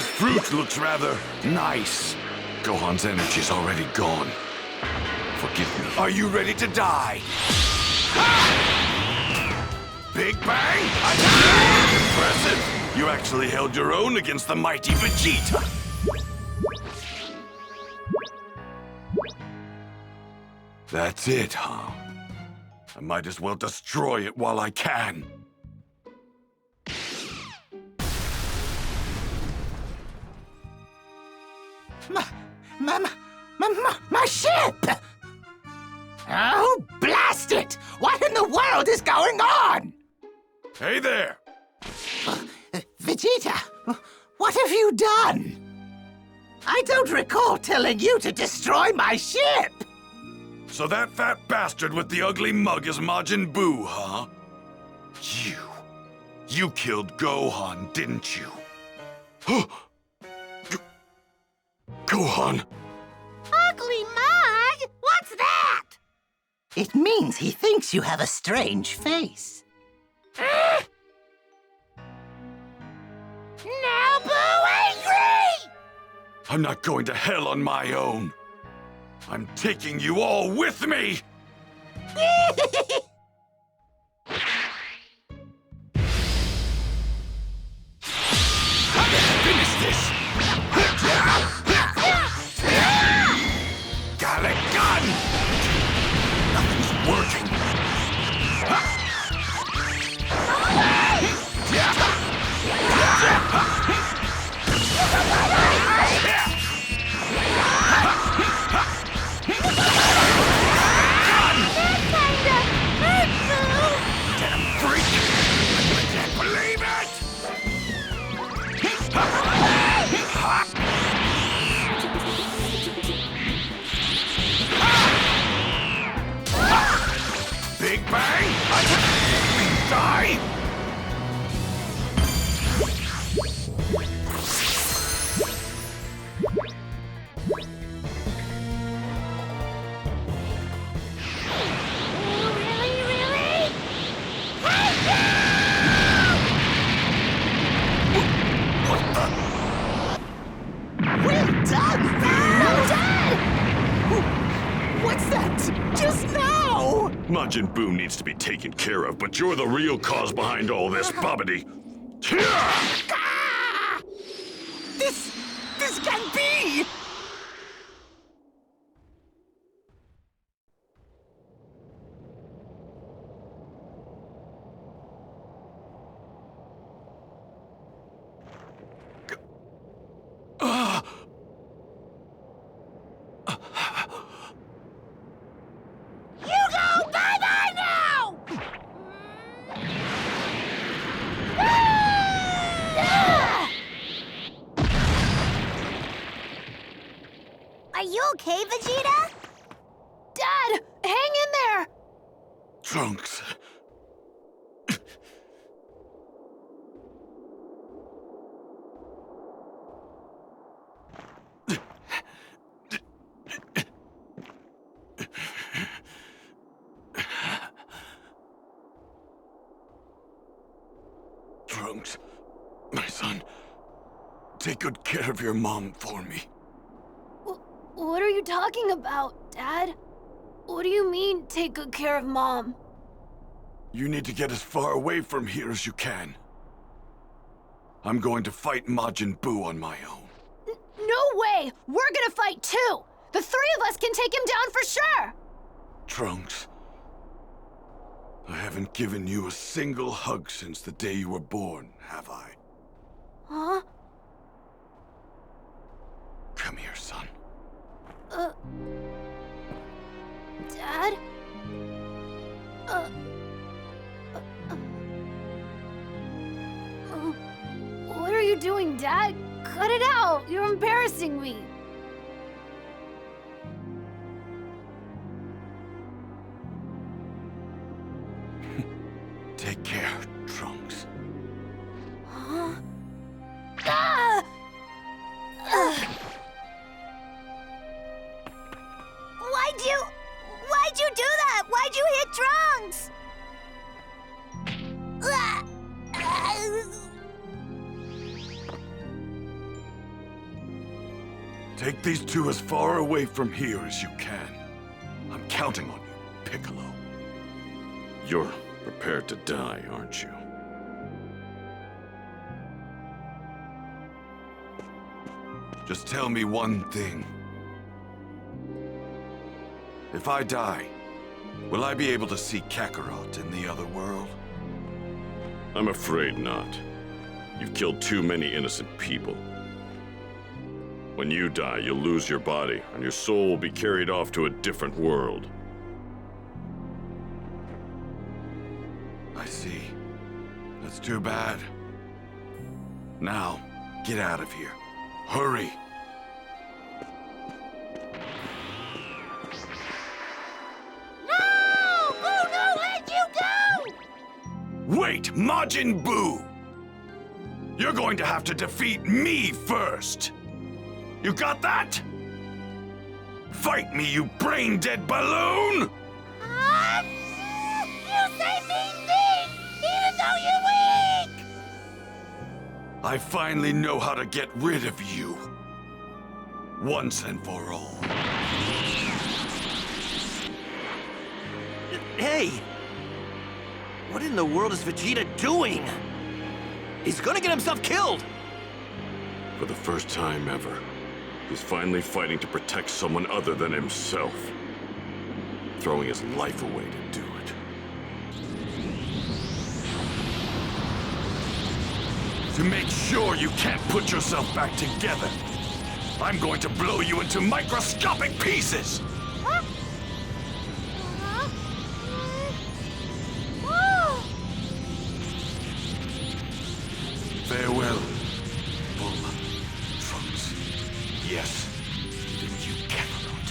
This fruit looks rather nice. Gohan's energy's already gone. Forgive me. Are you ready to die? Ha! Big Bang! Attack! Impressive! You actually held your own against the mighty Vegeta. That's it, huh? I might as well destroy it while I can. My ship! Oh, blast it! What in the world is going on? Hey there! Vegeta, what have you done? I don't recall telling you to destroy my ship! So that fat bastard with the ugly mug is Majin Buu, huh? You killed Gohan, didn't you? Gohan! Ugly mug? What's that? It means he thinks you have a strange face. Now Boo angry! I'm not going to hell on my own. I'm taking you all with me! Finish this! Got a gun! Nothing's working. Big Bang! Die! Really? What the? Well done, No, Dad! What's that? Just now! Majin Buu needs to be taken care of, but you're the real cause behind all this, Babidi. This can't be! You go bye-bye now! Are you okay, Vegeta? Dad, hang in there! Trunks. Trunks, my son, take good care of your mom for me. What are you talking about, Dad? What do you mean, take good care of Mom? You need to get as far away from here as you can. I'm going to fight Majin Buu on my own. No way! We're gonna fight too! The three of us can take him down for sure! Trunks, I haven't given you a single hug since the day you were born, have I? Huh? Come here, son. Dad? What are you doing, Dad? Cut it out! You're embarrassing me! Take care, Trunks. Huh? Ah! Why'd you do that? Why'd you hit Trunks? Take these two as far away from here as you can. I'm counting on you, Piccolo. You're prepared to die, aren't you? Just tell me one thing. If I die, will I be able to see Kakarot in the other world? I'm afraid not. You've killed too many innocent people. When you die, you'll lose your body, and your soul will be carried off to a different world. I see. That's too bad. Now, get out of here. Hurry! No! Boo, no, let you go! Wait, Majin Buu! You're going to have to defeat me first! You got that? Fight me, you brain-dead balloon! You say mean things, even though you're weak! I finally know how to get rid of you. Once and for all. Hey! What in the world is Vegeta doing? He's gonna get himself killed! For the first time ever, he's finally fighting to protect someone other than himself. Throwing his life away to do it. To make sure you can't put yourself back together, I'm going to blow you into microscopic pieces! Farewell, Bulma, Trunks. Yes, even you, Kakarot.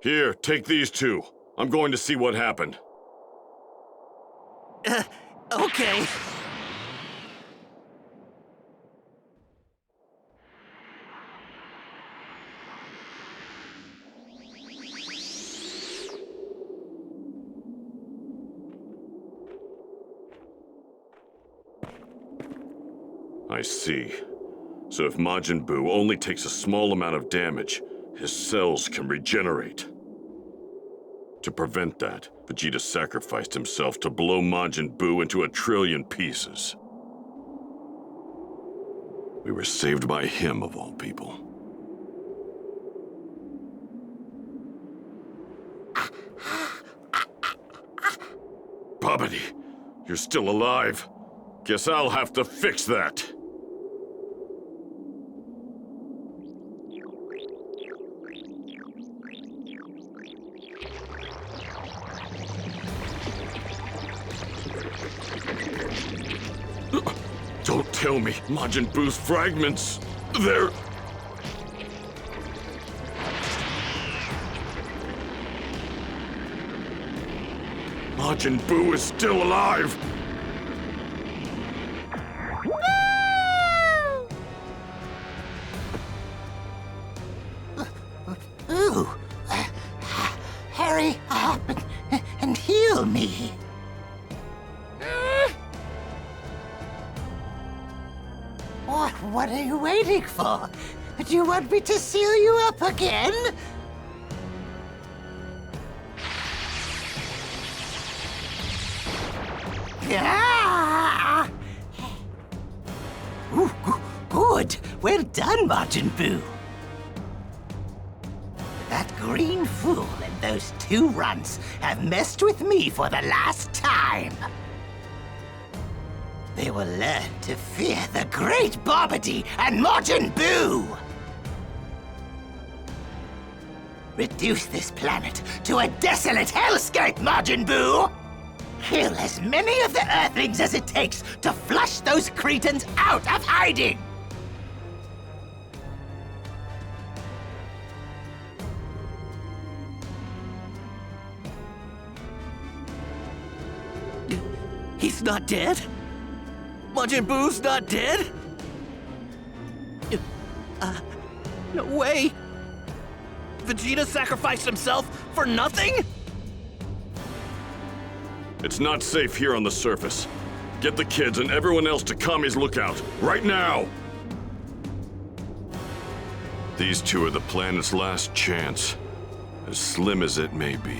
Here, take these two. I'm going to see what happened. Okay. I see. So if Majin Buu only takes a small amount of damage, his cells can regenerate. To prevent that, Vegeta sacrificed himself to blow Majin Buu into 1 trillion pieces. We were saved by him, of all people. Babidi, you're still alive. Guess I'll have to fix that. Don't tell me Majin Buu's fragments, they're... Majin Buu is still alive! Ooh! Hurry up and heal me! What are you waiting for? Do you want me to seal you up again? Ah! Ooh, good. Well done, Majin Buu. That green fool and those two runts have messed with me for the last time. They will learn to fear the great Bobbity and Majin Buu! Reduce this planet to a desolate hellscape, Majin Buu! Kill as many of the Earthlings as it takes to flush those cretins out of hiding! He's not dead? Majin Buu's not dead? No way! Vegeta sacrificed himself for nothing? It's not safe here on the surface. Get the kids and everyone else to Kami's lookout, right now! These two are the planet's last chance, as slim as it may be.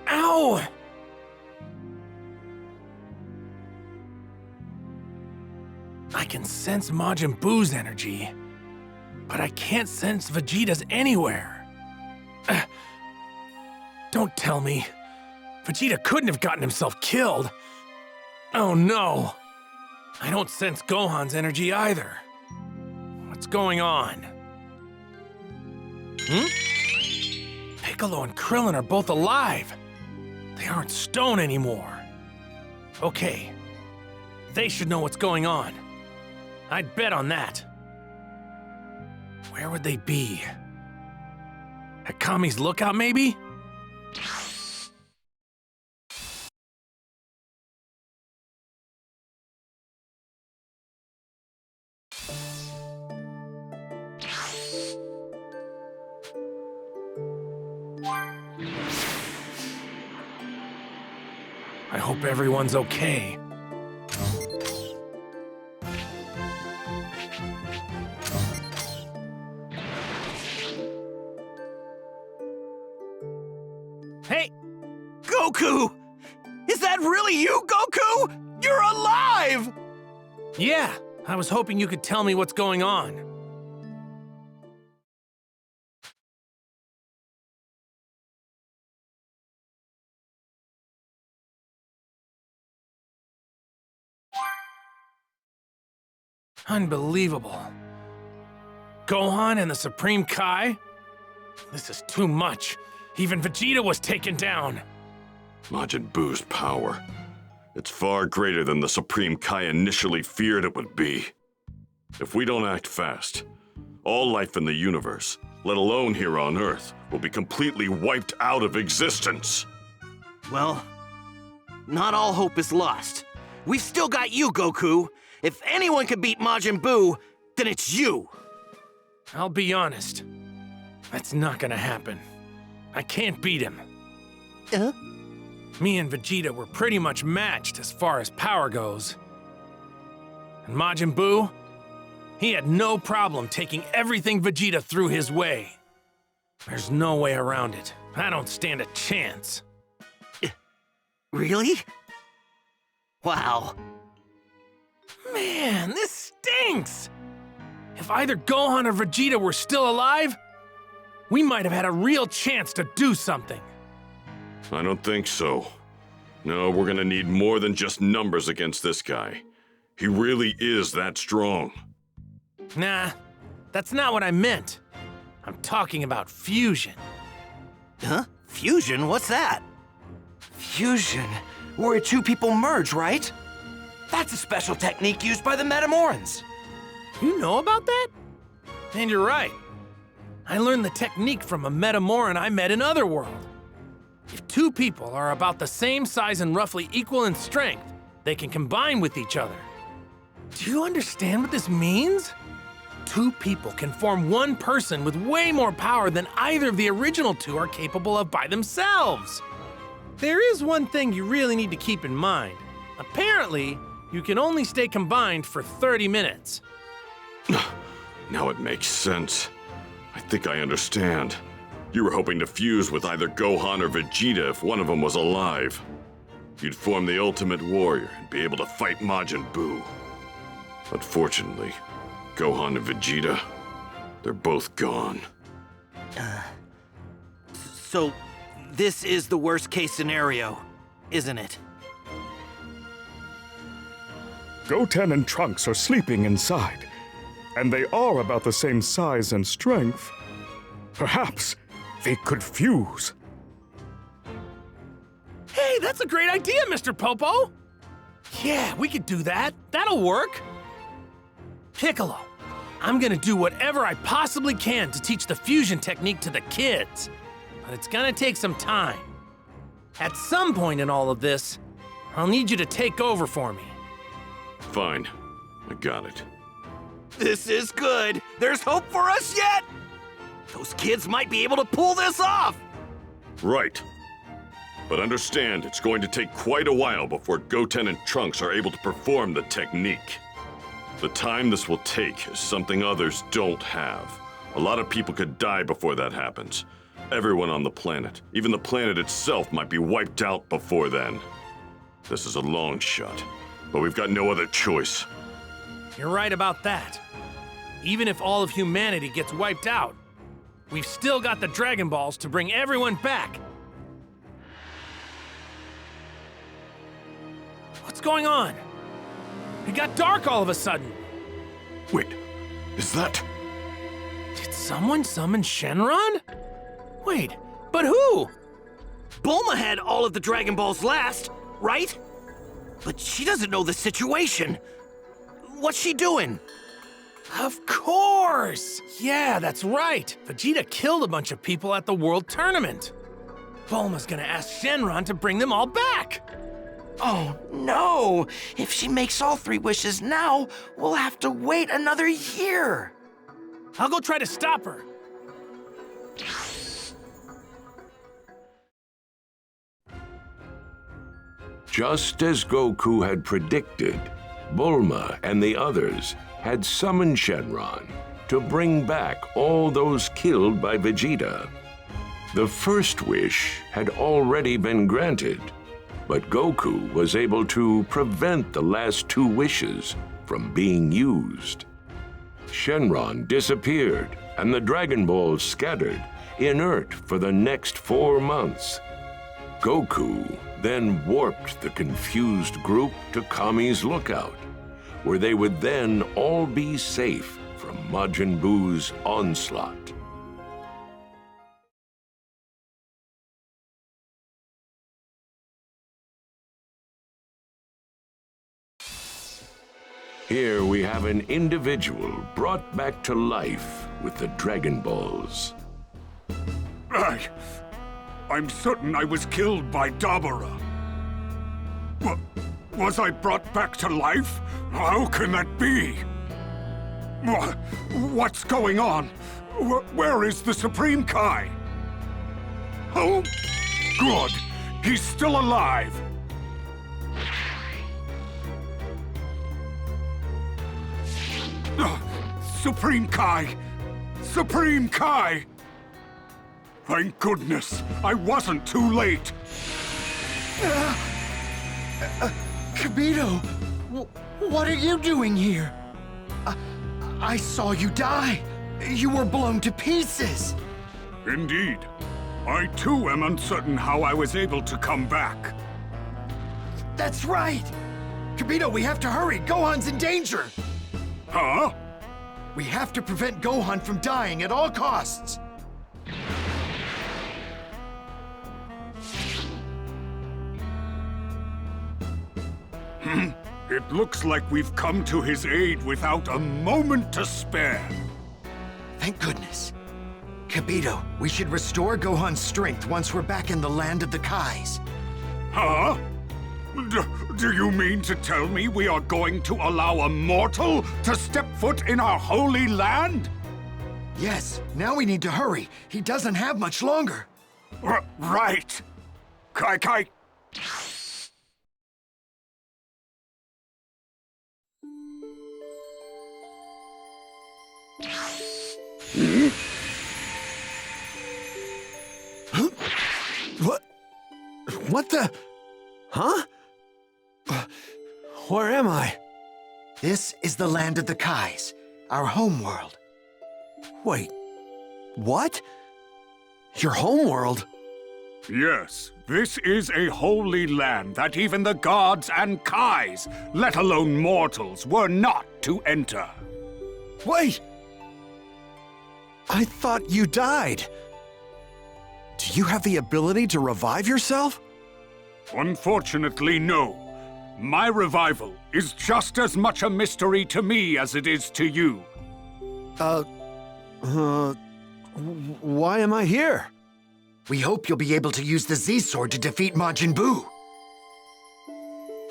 Ow! I can sense Majin Buu's energy, but I can't sense Vegeta's anywhere. Don't tell me. Vegeta couldn't have gotten himself killed. Oh no. I don't sense Gohan's energy either. What's going on? Piccolo and Krillin are both alive. They aren't stone anymore. Okay. They should know what's going on. I'd bet on that. Where would they be? At Kami's lookout, maybe? I hope everyone's okay. Hey! Goku! Is that really you, Goku? You're alive! Yeah, I was hoping you could tell me what's going on. Unbelievable. Gohan and the Supreme Kai? This is too much. Even Vegeta was taken down. Majin Buu's power. It's far greater than the Supreme Kai initially feared it would be. If we don't act fast, all life in the universe, let alone here on Earth, will be completely wiped out of existence. Well, not all hope is lost. We've still got you, Goku. If anyone can beat Majin Buu, then it's you. I'll be honest. That's not gonna happen. I can't beat him. Me and Vegeta were pretty much matched as far as power goes. And Majin Buu, he had no problem taking everything Vegeta threw his way. There's no way around it. I don't stand a chance. Really? Wow. Man, this stinks! If either Gohan or Vegeta were still alive, we might have had a real chance to do something. I don't think so. No, we're gonna need more than just numbers against this guy. He really is that strong. Nah, that's not what I meant. I'm talking about fusion. Huh? Fusion? What's that? Fusion, where two people merge, right? That's a special technique used by the Metamorans. You know about that? And you're right. I learned the technique from a Metamoran I met in Otherworld. If two people are about the same size and roughly equal in strength, they can combine with each other. Do you understand what this means? Two people can form one person with way more power than either of the original two are capable of by themselves. There is one thing you really need to keep in mind. Apparently, you can only stay combined for 30 minutes. Now it makes sense. I think I understand. You were hoping to fuse with either Gohan or Vegeta if one of them was alive. You'd form the ultimate warrior and be able to fight Majin Buu. Unfortunately, Gohan and Vegeta, they're both gone. So, this is the worst case scenario, isn't it? Goten and Trunks are sleeping inside, and they are about the same size and strength. Perhaps they could fuse. Hey, that's a great idea, Mr. Popo! Yeah, we could do that. That'll work. Piccolo, I'm gonna do whatever I possibly can to teach the fusion technique to the kids. But it's gonna take some time. At some point in all of this, I'll need you to take over for me. Fine, I got it. This is good. There's hope for us yet. Those kids might be able to pull this off. Right. But understand, it's going to take quite a while before Goten and Trunks are able to perform the technique. The time this will take is something others don't have. A lot of people could die before that happens. Everyone on the planet, even the planet itself, might be wiped out before then. This is a long shot, but we've got no other choice. You're right about that. Even if all of humanity gets wiped out, we've still got the Dragon Balls to bring everyone back. What's going on? It got dark all of a sudden. Wait, is that... Did someone summon Shenron? Wait, but who? Bulma had all of the Dragon Balls last, right? But she doesn't know the situation. What's she doing? Of course! Yeah, that's right. Vegeta killed a bunch of people at the World Tournament. Bulma's gonna ask Shenron to bring them all back. Oh, no! If she makes all 3 wishes now, we'll have to wait another year. I'll go try to stop her. Just as Goku had predicted, Bulma and the others had summoned Shenron to bring back all those killed by Vegeta. The first wish had already been granted, but Goku was able to prevent the last 2 wishes from being used. Shenron disappeared, and the Dragon Balls scattered, inert for the next 4 months. Goku then warped the confused group to Kami's Lookout, where they would then all be safe from Majin Buu's onslaught. Here we have an individual brought back to life with the Dragon Balls. I'm certain I was killed by Dabura. Was I brought back to life? How can that be? What's going on? Where is the Supreme Kai? Oh, good. He's still alive. Supreme Kai! Supreme Kai! Thank goodness, I wasn't too late. Kibito, what are you doing here? I saw you die. You were blown to pieces. Indeed. I too am uncertain how I was able to come back. That's right. Kibito, we have to hurry. Gohan's in danger. Huh? We have to prevent Gohan from dying at all costs. It looks like we've come to his aid without a moment to spare. Thank goodness. Kibito, we should restore Gohan's strength once we're back in the land of the Kais. Huh? Do you mean to tell me we are going to allow a mortal to step foot in our holy land? Yes, now we need to hurry. He doesn't have much longer. Right. Kai. What the? Huh? Where am I? This is the land of the Kais, our homeworld. Wait, what? Your homeworld? Yes, this is a holy land that even the gods and Kais, let alone mortals, were not to enter. Wait! I thought you died. Do you have the ability to revive yourself? Unfortunately, no. My revival is just as much a mystery to me as it is to you. Why am I here? We hope you'll be able to use the Z-Sword to defeat Majin Buu.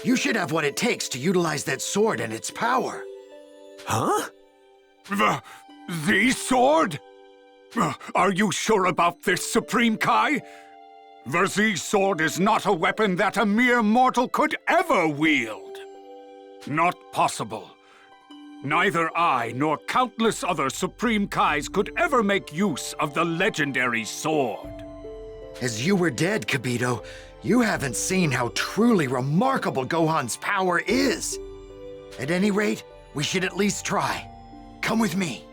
You should have what it takes to utilize that sword and its power. Huh? The sword? Are you sure about this, Supreme Kai? The Z-Sword is not a weapon that a mere mortal could ever wield. Not possible. Neither I nor countless other Supreme Kais could ever make use of the legendary sword. As you were dead, Kibito, you haven't seen how truly remarkable Gohan's power is. At any rate, we should at least try. Come with me.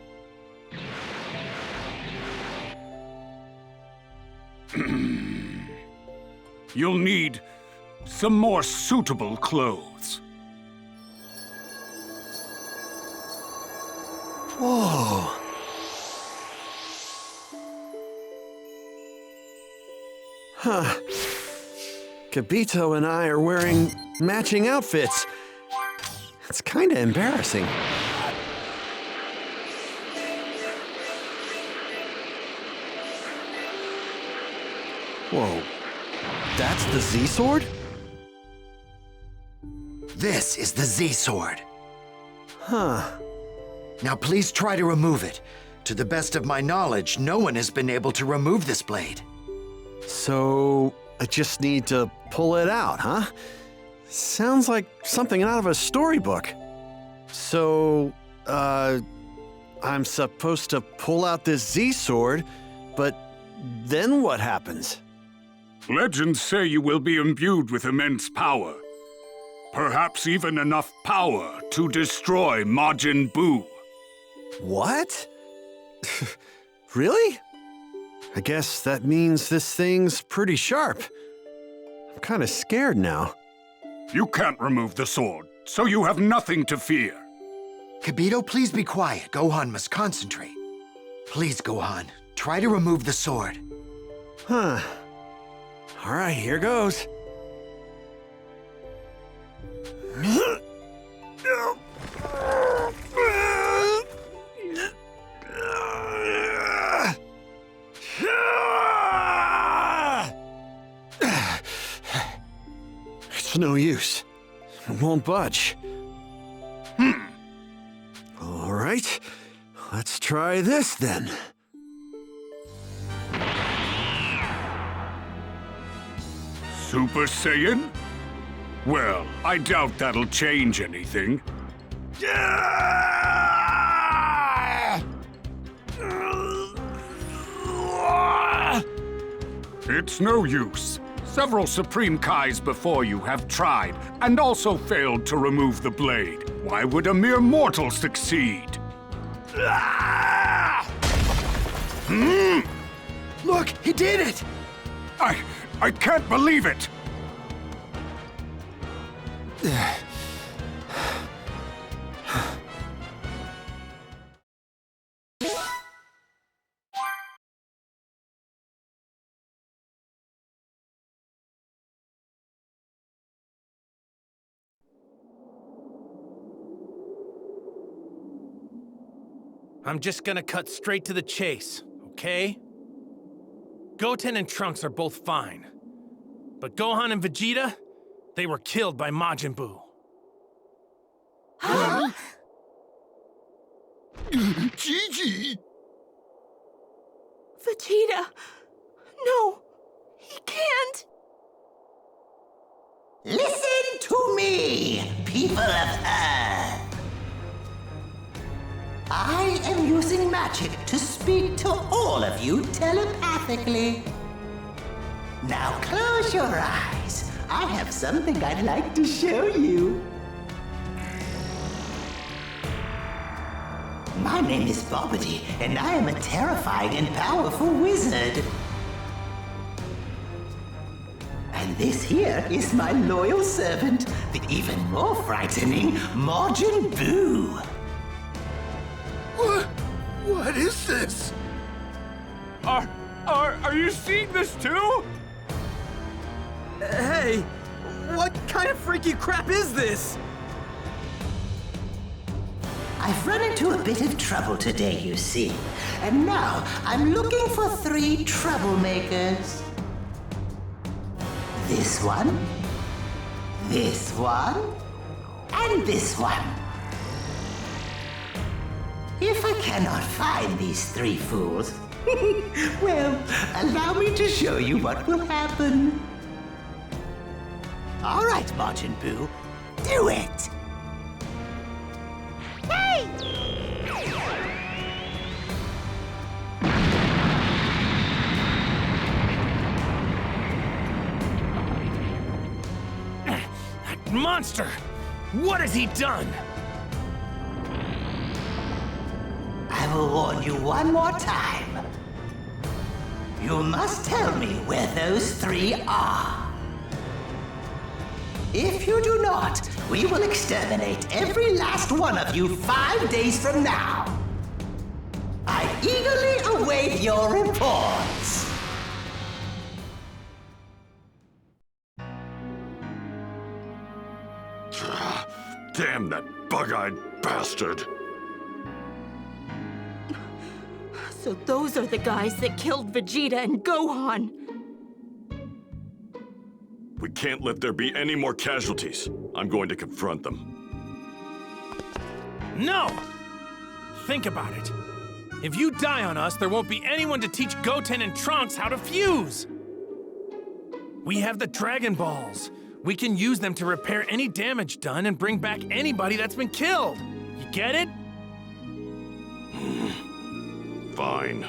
You'll need some more suitable clothes. Whoa. Huh. Kibito and I are wearing matching outfits. It's kinda embarrassing. Whoa. That's the Z-Sword? This is the Z-Sword. Huh. Now please try to remove it. To the best of my knowledge, no one has been able to remove this blade. So, I just need to pull it out, huh? Sounds like something out of a storybook. So, I'm supposed to pull out this Z-Sword, but then what happens? Legends say you will be imbued with immense power. Perhaps even enough power to destroy Majin Buu. What? Really? I guess that means this thing's pretty sharp. I'm kinda scared now. You can't remove the sword, so you have nothing to fear. Kibito, please be quiet. Gohan must concentrate. Please, Gohan, try to remove the sword. Huh. All right, here goes. It's no use. It won't budge. All right, let's try this then. Super Saiyan? Well, I doubt that'll change anything. It's no use. Several Supreme Kais before you have tried, and also failed to remove the blade. Why would a mere mortal succeed? Look, he did it! I can't believe it! I'm just gonna cut straight to the chase, okay? Goten and Trunks are both fine. But Gohan and Vegeta, they were killed by Majin Buu. Huh? Gigi! Vegeta! No! He can't! people of Earth. I am using magic to speak to all of you telepathically. Now close your eyes. I have something I'd like to show you. My name is Bobbity, and I am a terrifying and powerful wizard. And this here is my loyal servant, the even more frightening Majin Buu. What is this? Are you seeing this too? Hey, what kind of freaky crap is this? I've run into a bit of trouble today, you see. And now I'm looking for 3 troublemakers. This one, and this one. If I cannot find these 3 fools, well, allow me to show you what will happen. All right, Majin Buu, do it! Hey! That monster! What has he done? I will warn you one more time. You must tell me where those 3 are. If you do not, we will exterminate every last one of you 5 days from now. I eagerly await your reports. Damn that bug-eyed bastard! So those are the guys that killed Vegeta and Gohan. We can't let there be any more casualties. I'm going to confront them. No! Think about it. If you die on us, there won't be anyone to teach Goten and Trunks how to fuse. We have the Dragon Balls. We can use them to repair any damage done and bring back anybody that's been killed. You get it? Fine.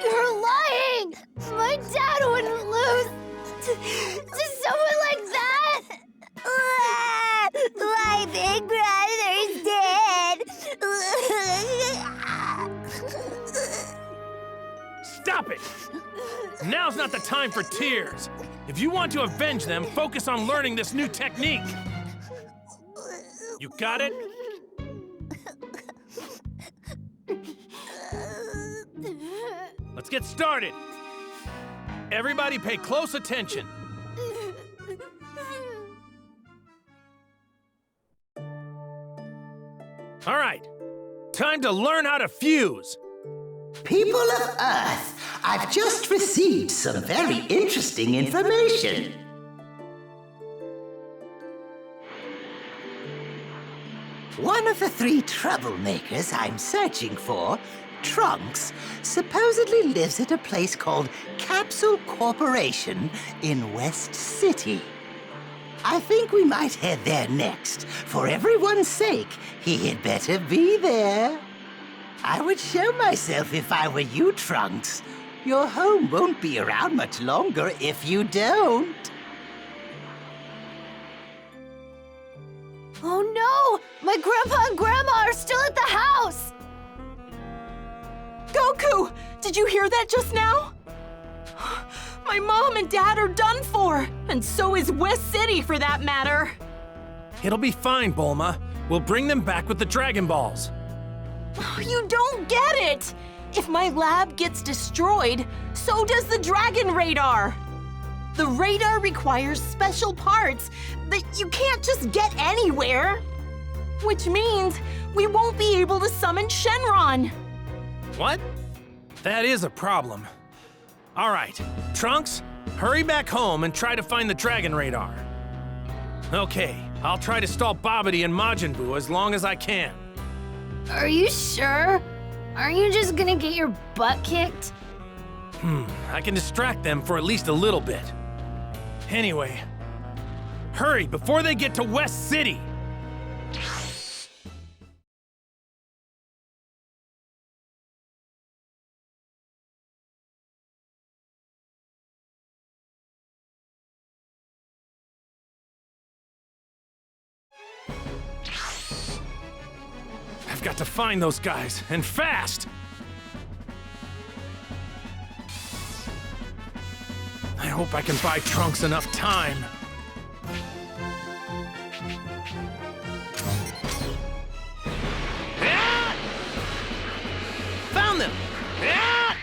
You're lying! My dad wouldn't lose to someone like that! My big brother's dead! Stop it! Now's not the time for tears. If you want to avenge them, focus on learning this new technique. You got it? Let's get started. Everybody pay close attention. All right, time to learn how to fuse. People of Earth, I've just received some very interesting information. One of the 3 troublemakers I'm searching for, Trunks, supposedly lives at a place called Capsule Corporation in West City. I think we might head there next. For everyone's sake, he had better be there. I would show myself if I were you, Trunks. Your home won't be around much longer if you don't. Oh no! My grandpa and grandma are still at the house! Goku! Did you hear that just now? My mom and dad are done for! And so is West City, for that matter! It'll be fine, Bulma. We'll bring them back with the Dragon Balls. You don't get it! If my lab gets destroyed, so does the Dragon Radar! The radar requires special parts that you can't just get anywhere! Which means we won't be able to summon Shenron! What? That is a problem. All right, Trunks, hurry back home and try to find the Dragon Radar. Okay, I'll try to stall Bobbity and Majin Buu as long as I can. Are you sure? Aren't you just gonna get your butt kicked? I can distract them for at least a little bit. Anyway, hurry before they get to West City! I've got to find those guys, and fast! I hope I can buy Trunks enough time. Ah! Found them! Ah!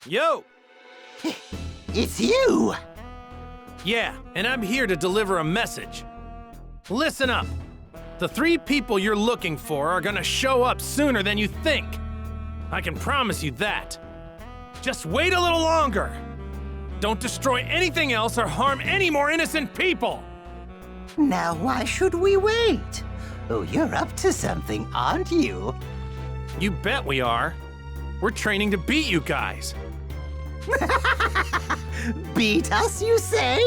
Yo! It's you! Yeah, and I'm here to deliver a message. Listen up. The 3 people you're looking for are gonna show up sooner than you think. I can promise you that. Just wait a little longer. Don't destroy anything else or harm any more innocent people. Now why should we wait? Oh, you're up to something, aren't you? You bet we are. We're training to beat you guys. Beat us, you say?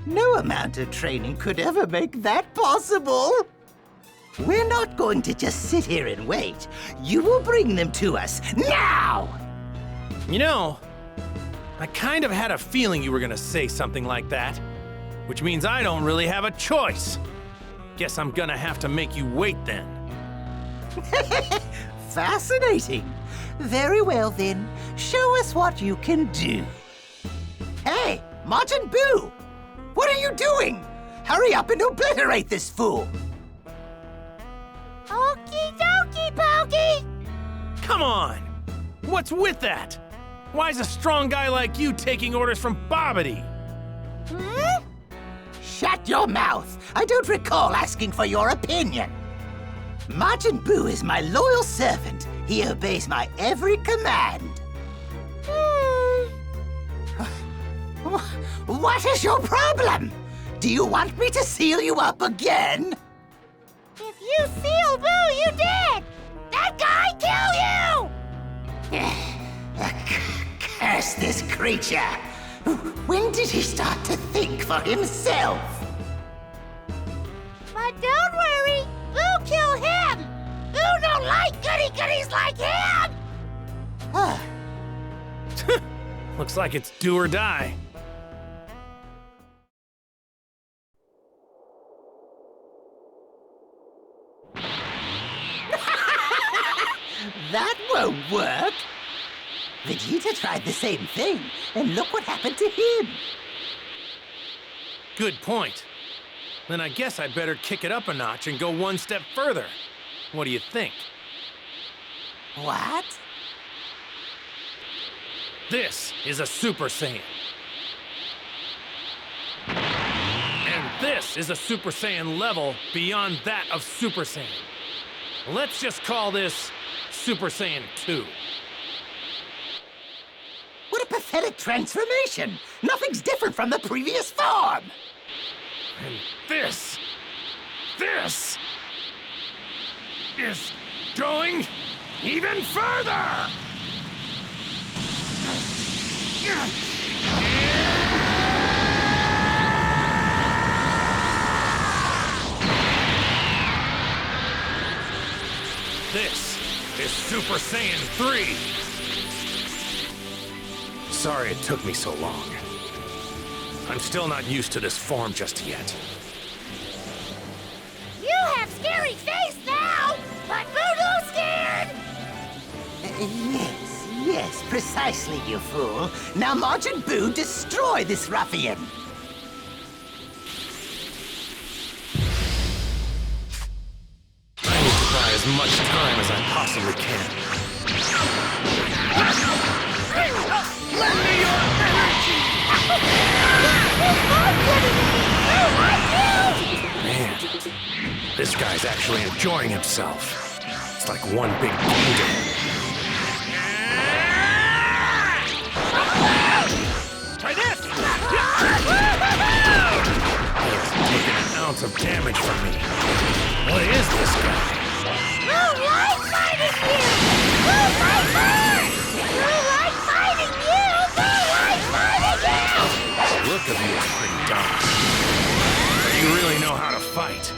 No amount of training could ever make that possible. We're not going to just sit here and wait. You will bring them to us now! You know, I kind of had a feeling you were gonna say something like that, which means I don't really have a choice. Guess I'm gonna have to make you wait then. Fascinating. Very well then, show us what you can do. Hey, Majin Buu! What are you doing? Hurry up and obliterate this fool! Okie dokie, Pokey! Come on! What's with that? Why is a strong guy like you taking orders from Bobbity? Hmm? Shut your mouth! I don't recall asking for your opinion. Majin Buu is my loyal servant. He obeys my every command. What is your problem? Do you want me to seal you up again? If you seal Boo, you did! That guy kill you! Curse this creature! When did he start to think for himself? But don't worry, Boo kill him! Boo don't like goody-goodies like him! Looks like it's do or die. That won't work! Vegeta tried the same thing, and look what happened to him! Good point. Then I guess I better kick it up a notch and go one step further. What do you think? What? This is a Super Saiyan. And this is a Super Saiyan level beyond that of Super Saiyan. Let's just call this Super Saiyan 2. What a pathetic transformation! Nothing's different from the previous form! And this is going even further! This is Super Saiyan 3! Sorry it took me so long. I'm still not used to this form just yet. You have scary face now, but Boo scared! Yes, precisely, you fool. Now Majin Buu, destroy this ruffian! I need to buy as much time as I possibly can. Lend me your energy! Man, this guy's actually enjoying himself. It's like one big kingdom. Try this! He hasn't taken an ounce of damage from me. What is this guy? Who likes fighting you? Who likes of you is pretty dumb. But you really know how to fight.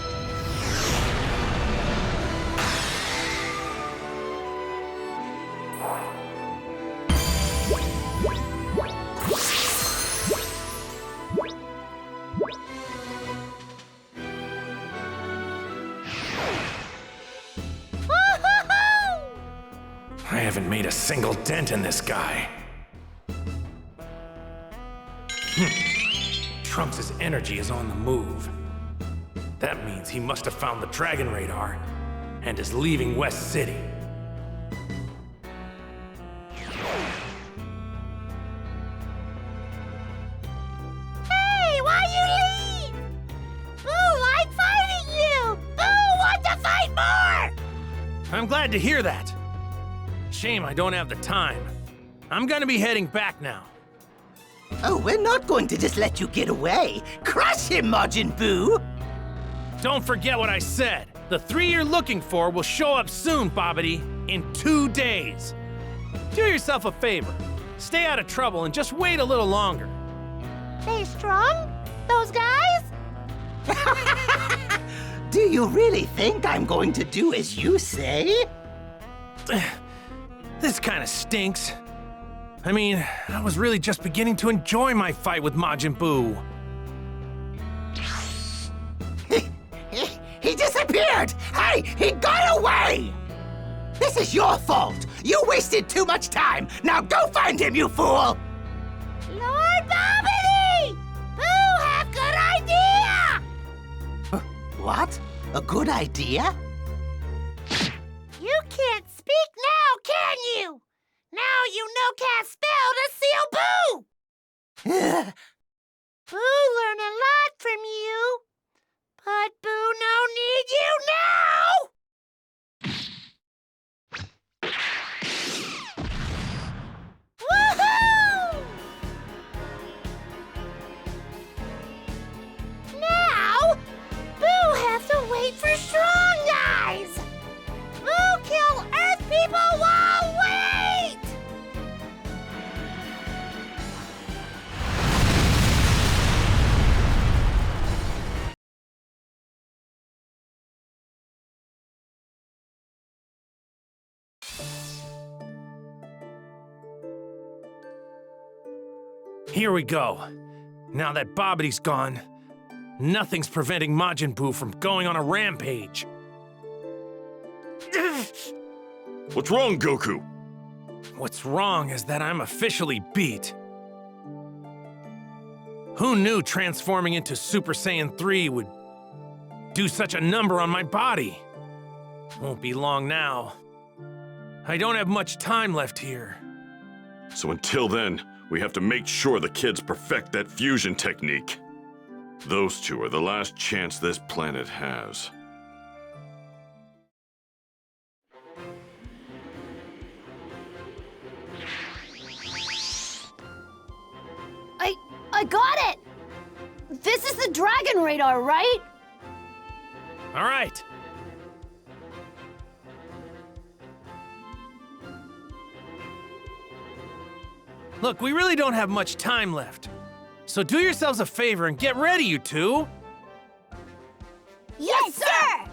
I haven't made a single dent in this guy. Trunks' energy is on the move. That means he must have found the Dragon Radar and is leaving West City. Hey, why you leave? Boo, like fighting you! Boo, want to fight more! I'm glad to hear that. Shame I don't have the time. I'm gonna be heading back now. Oh, we're not going to just let you get away. Crush him, Majin Buu! Don't forget what I said. The 3 you're looking for will show up soon, Bobbity, in 2 days. Do yourself a favor. Stay out of trouble and just wait a little longer. They strong? Those guys? Do you really think I'm going to do as you say? This kind of stinks. I mean, I was really just beginning to enjoy my fight with Majin Buu. He disappeared! Hey, he got away! This is your fault! You wasted too much time! Now go find him, you fool! Lord Bobbity! Boo, have good idea! What? A good idea? You can't speak now, can you? Now you know can't spell to seal Boo! Boo learn a lot from you, but Boo no need you now! Woohoo! Now, Boo has to wait for strong guys! Boo kill Earth people while wait! Here we go. Now that Bobbity's gone, nothing's preventing Majin Buu from going on a rampage. What's wrong, Goku? What's wrong is that I'm officially beat. Who knew transforming into Super Saiyan 3 would do such a number on my body? Won't be long now. I don't have much time left here. So until then, we have to make sure the kids perfect that fusion technique. Those two are the last chance this planet has. I got it! This is the Dragon Radar, right? All right. Look, we really don't have much time left. So do yourselves a favor and get ready, you two. Yes, sir!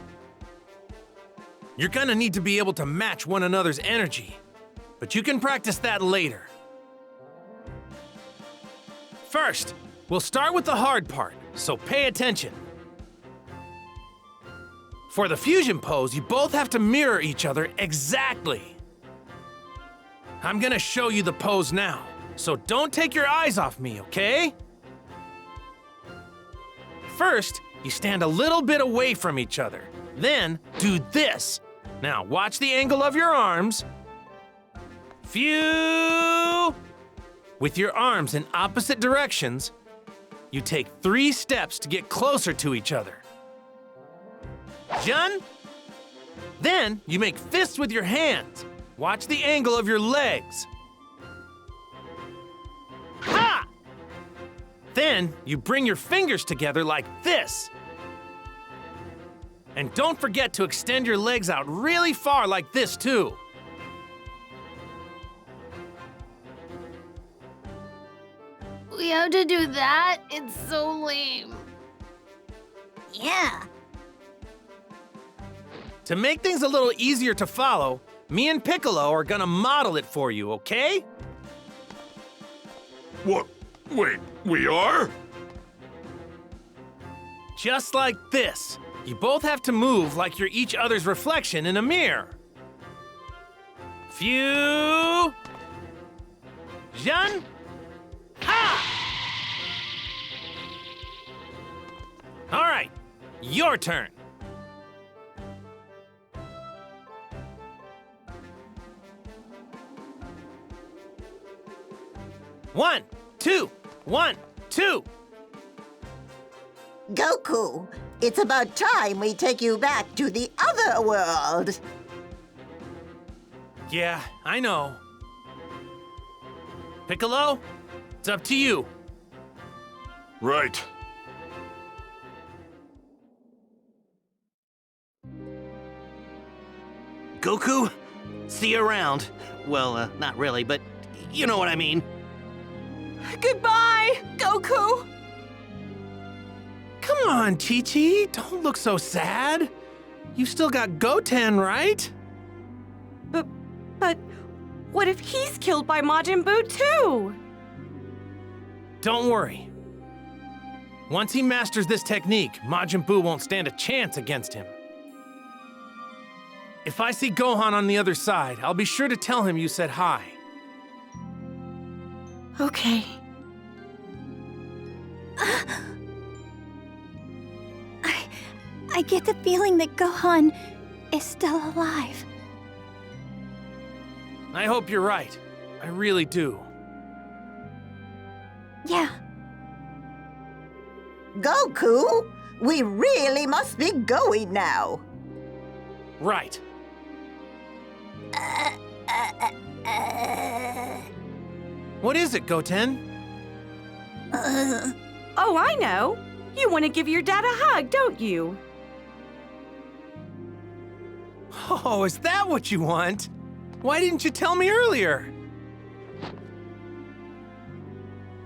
You're gonna need to be able to match one another's energy, but you can practice that later. First, we'll start with the hard part, so pay attention. For the fusion pose, you both have to mirror each other exactly. I'm gonna show you the pose now, so don't take your eyes off me, okay? First, you stand a little bit away from each other. Then, do this. Now, watch the angle of your arms. Phew! With your arms in opposite directions, you take 3 steps to get closer to each other. Jun? Then, you make fists with your hands. Watch the angle of your legs. Ha! Then, you bring your fingers together like this. And don't forget to extend your legs out really far like this, too. We have to do that? It's so lame. Yeah. To make things a little easier to follow, me and Piccolo are gonna model it for you, okay? What? Wait, we are? Just like this. You both have to move like you're each other's reflection in a mirror. Fusion! Ha! All right, your turn. One, two, 1, 2. Goku, it's about time we take you back to the other world. Yeah, I know. Piccolo, it's up to you. Right. Goku, see you around. Well, not really, but you know what I mean. Goodbye, Goku! Come on, Chi-Chi, don't look so sad. You still got Goten, right? But what if he's killed by Majin Buu too? Don't worry. Once he masters this technique, Majin Buu won't stand a chance against him. If I see Gohan on the other side, I'll be sure to tell him you said hi. Okay. I get the feeling that Gohan is still alive. I hope you're right. I really do. Yeah. Goku, we really must be going now. Right. What is it, Goten? Oh, I know. You want to give your dad a hug, don't you? Oh, is that what you want? Why didn't you tell me earlier?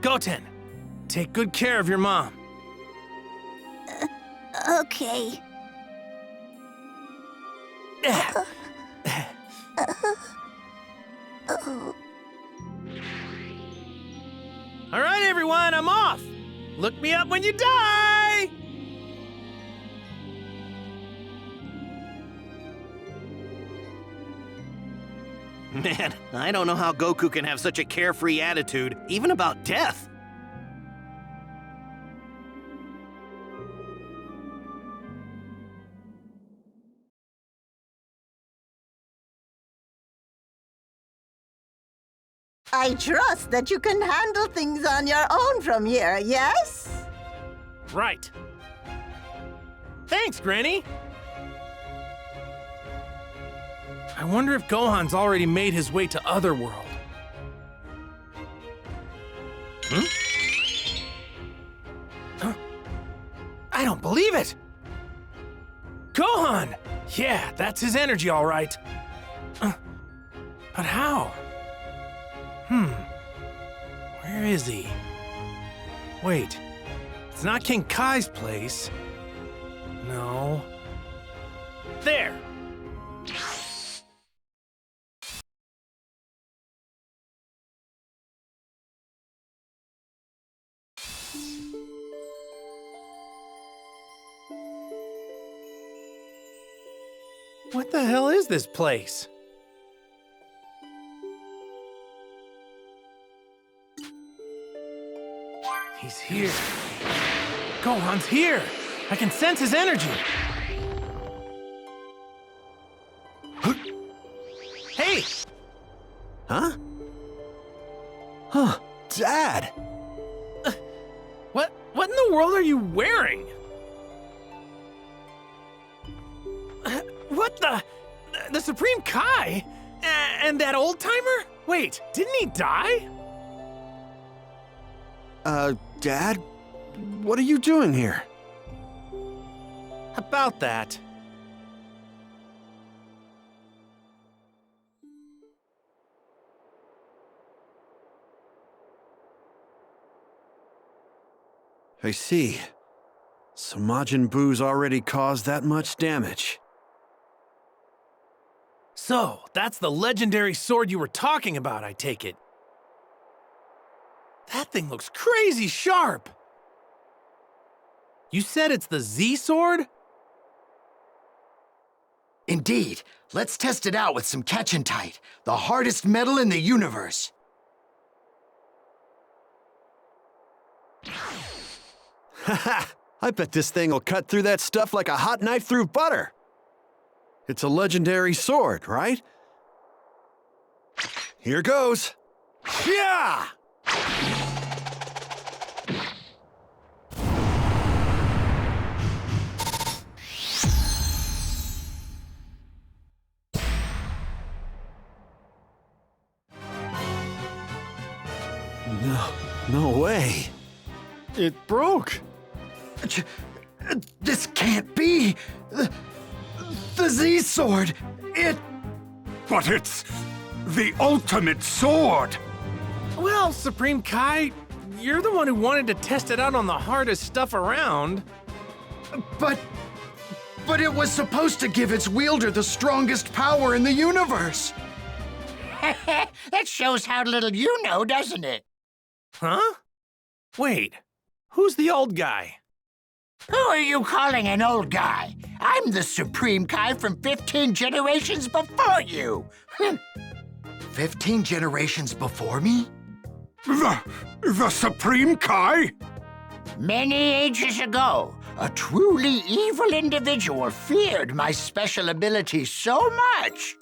Goten, take good care of your mom. Okay. All right, everyone, I'm off. Look me up when you die. Man, I don't know how Goku can have such a carefree attitude, even about death. I trust that you can handle things on your own from here, yes? Right. Thanks, Granny. I wonder if Gohan's already made his way to Otherworld. Huh? I don't believe it! Gohan! Yeah, that's his energy, all right. But how? Where is he? Wait, it's not King Kai's place. No. There! What the hell is this place? He's here. Gohan's here! I can sense his energy! Hey! Huh? Huh, Dad! What in the world are you wearing? What the? The Supreme Kai? And that old-timer? Wait, didn't he die? Dad? What are you doing here? About that. I see. So Majin Buu's already caused that much damage. So, that's the legendary sword you were talking about, I take it. That thing looks crazy sharp! You said it's the Z sword? Indeed. Let's test it out with some Catchentite, the hardest metal in the universe. Haha! I bet this thing will cut through that stuff like a hot knife through butter. It's a legendary sword, right? Here goes. Yeah! No way. It broke. This can't be. The Z sword. But it's the ultimate sword! Well, Supreme Kai, you're the one who wanted to test it out on the hardest stuff around. But it was supposed to give its wielder the strongest power in the universe. That shows how little you know, doesn't it? Huh? Wait, who's the old guy? Who are you calling an old guy? I'm the Supreme Kai from 15 generations before you. 15 generations before me? The Supreme Kai? Many ages ago, a truly evil individual feared my special ability so much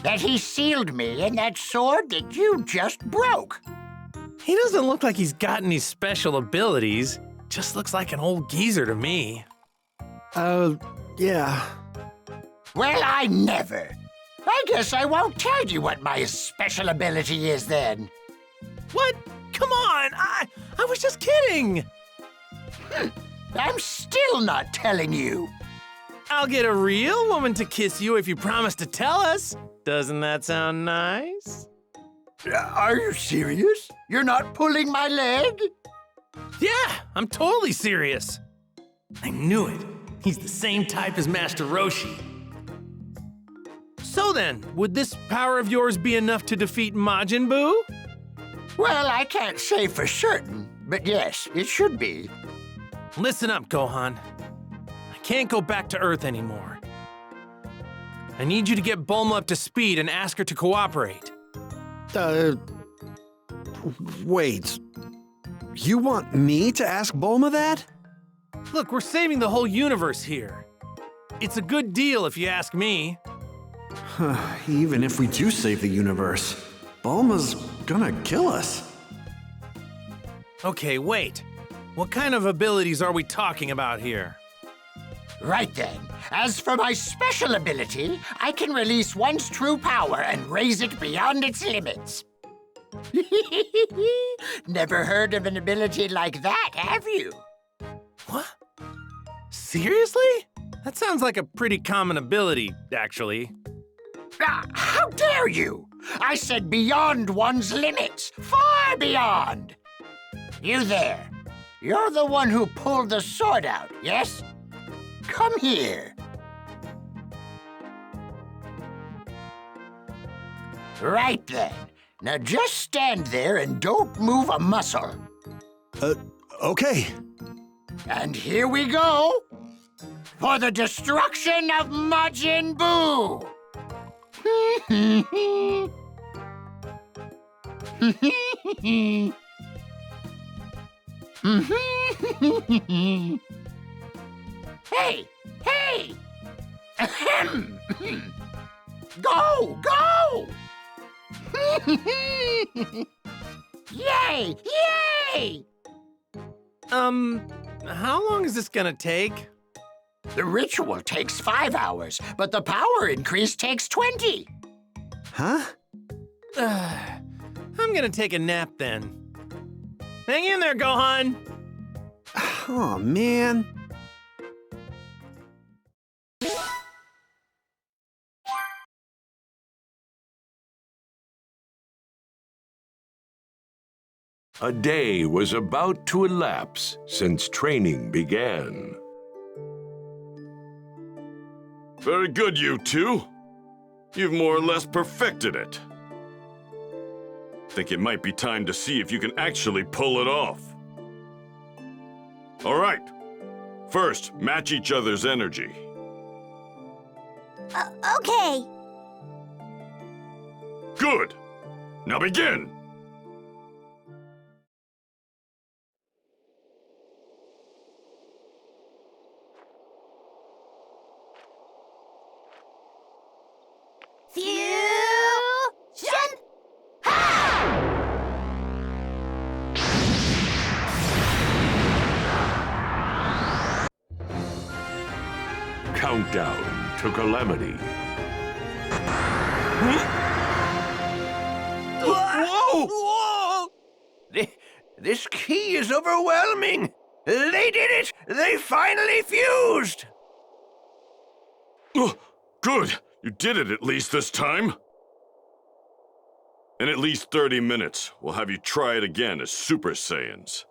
that he sealed me in that sword that you just broke. He doesn't look like he's got any special abilities. Just looks like an old geezer to me. Yeah. Well, I never. I guess I won't tell you what my special ability is then. What? Come on! I was just kidding! I'm still not telling you. I'll get a real woman to kiss you if you promise to tell us. Doesn't that sound nice? Are you serious? You're not pulling my leg? Yeah, I'm totally serious. I knew it. He's the same type as Master Roshi. So then, would this power of yours be enough to defeat Majin Buu? Well, I can't say for certain, but yes, it should be. Listen up, Gohan. I can't go back to Earth anymore. I need you to get Bulma up to speed and ask her to cooperate. Wait. You want me to ask Bulma that? Look, we're saving the whole universe here. It's a good deal if you ask me. Even if we do save the universe, Bulma's gonna kill us. Okay, wait. What kind of abilities are we talking about here? Right then. As for my special ability, I can release one's true power and raise it beyond its limits. Never heard of an ability like that, have you? What? Seriously? That sounds like a pretty common ability, actually. How dare you! I said beyond one's limits, far beyond! You there. You're the one who pulled the sword out, yes? Come here. Right then. Now just stand there and don't move a muscle. Okay. And here we go. For the destruction of Majin Buu! Hey! Hey! Ahem! Go! Go! Yay! Yay! How long is this gonna take? The ritual takes 5 hours, but the power increase takes 20. Huh? I'm gonna take a nap then. Hang in there, Gohan! Oh, man. A day was about to elapse since training began. Very good, you two. You've more or less perfected it. Think it might be time to see if you can actually pull it off. All right. First, match each other's energy. Okay. Good. Now begin. Fusion! Countdown to calamity. Whoa! This key is overwhelming. They did it! They finally fused! Oh, good. You did it at least this time. In at least 30 minutes, we'll have you try it again as Super Saiyans.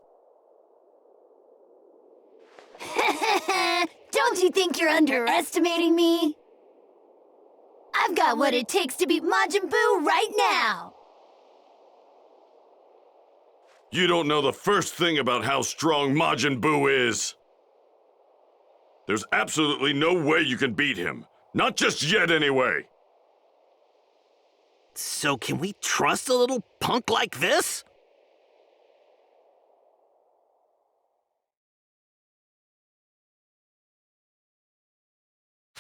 Don't you think you're underestimating me? I've got what it takes to beat Majin Buu right now! You don't know the first thing about how strong Majin Buu is. There's absolutely no way you can beat him. Not just yet, anyway. So can we trust a little punk like this?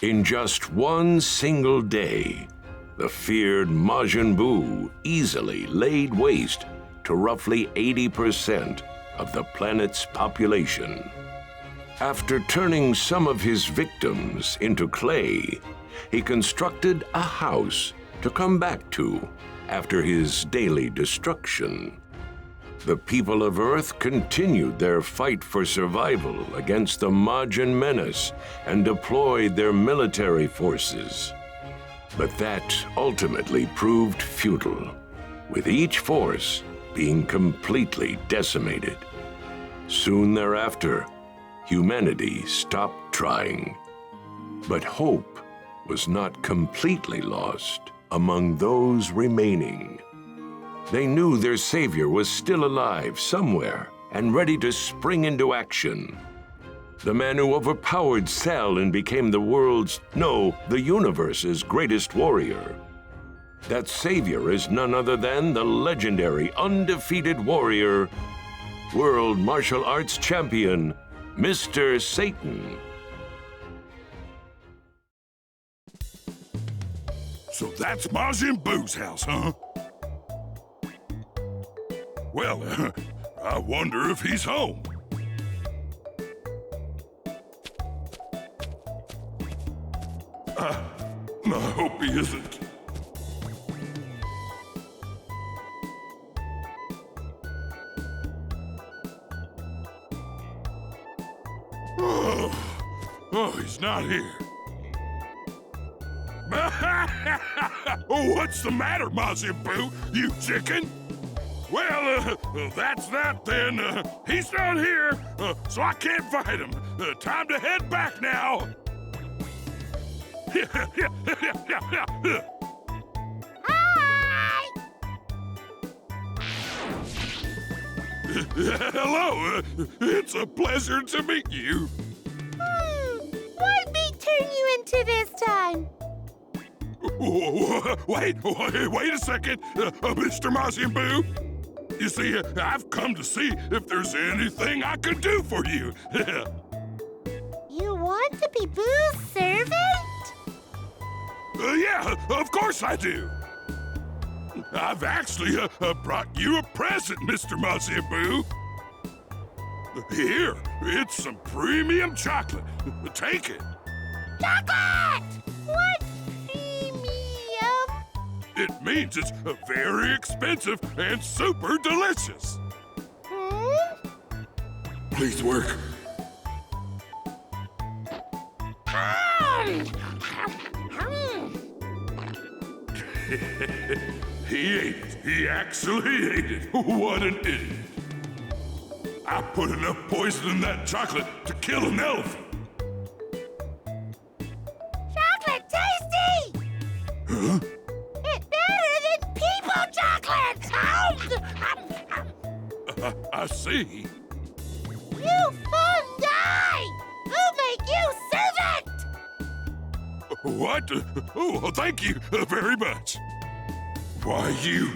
In just one single day, the feared Majin Buu easily laid waste to roughly 80% of the planet's population. After turning some of his victims into clay, he constructed a house to come back to after his daily destruction. The people of Earth continued their fight for survival against the Majin menace and deployed their military forces. But that ultimately proved futile, with each force being completely decimated. Soon thereafter, humanity stopped trying. But hope was not completely lost among those remaining. They knew their savior was still alive somewhere and ready to spring into action. The man who overpowered Cell and became the the universe's greatest warrior. That savior is none other than the legendary, undefeated warrior, world martial arts champion, Mr. Satan. So that's Majin Buu's house, huh? Well, I wonder if he's home. I hope he isn't. Oh, he's not here. What's the matter, Majin Buu? You chicken? Well, that's that then. He's not here, so I can't fight him. Time to head back now. Hi! Hello. It's a pleasure to meet you. What beat turned you into this time? Wait a second, Mr. Majin Buu. You see, I've come to see if there's anything I can do for you. You want to be Boo's servant? Yeah, of course I do. I've actually brought you a present, Mr. Majin Buu. Here, it's some premium chocolate. Take it. Chocolate! What premium? It means it's very expensive and super delicious. Please work. He ate it. He actually ate it. What an idiot. I put enough poison in that chocolate to kill an elephant. Chocolate tasty! Huh? It's better than people chocolate! I see. You fun guy! Who'll make you servant? What? Oh, thank you very much. Why, you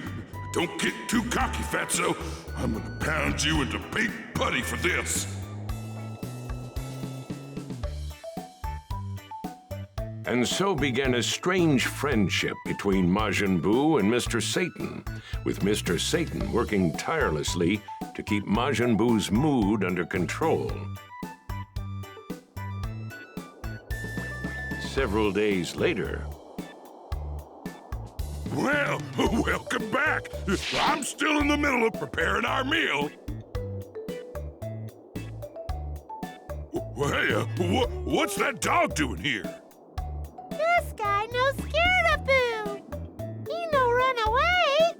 don't get too cocky, fatso. I'm gonna pound you into pink putty for this. And so began a strange friendship between Majin Buu and Mr. Satan, with Mr. Satan working tirelessly to keep Majin Buu's mood under control. Several days later... Well, welcome back. I'm still in the middle of preparing our meal. Hey, what's that dog doing here? This guy no scared of Boo. He no run away.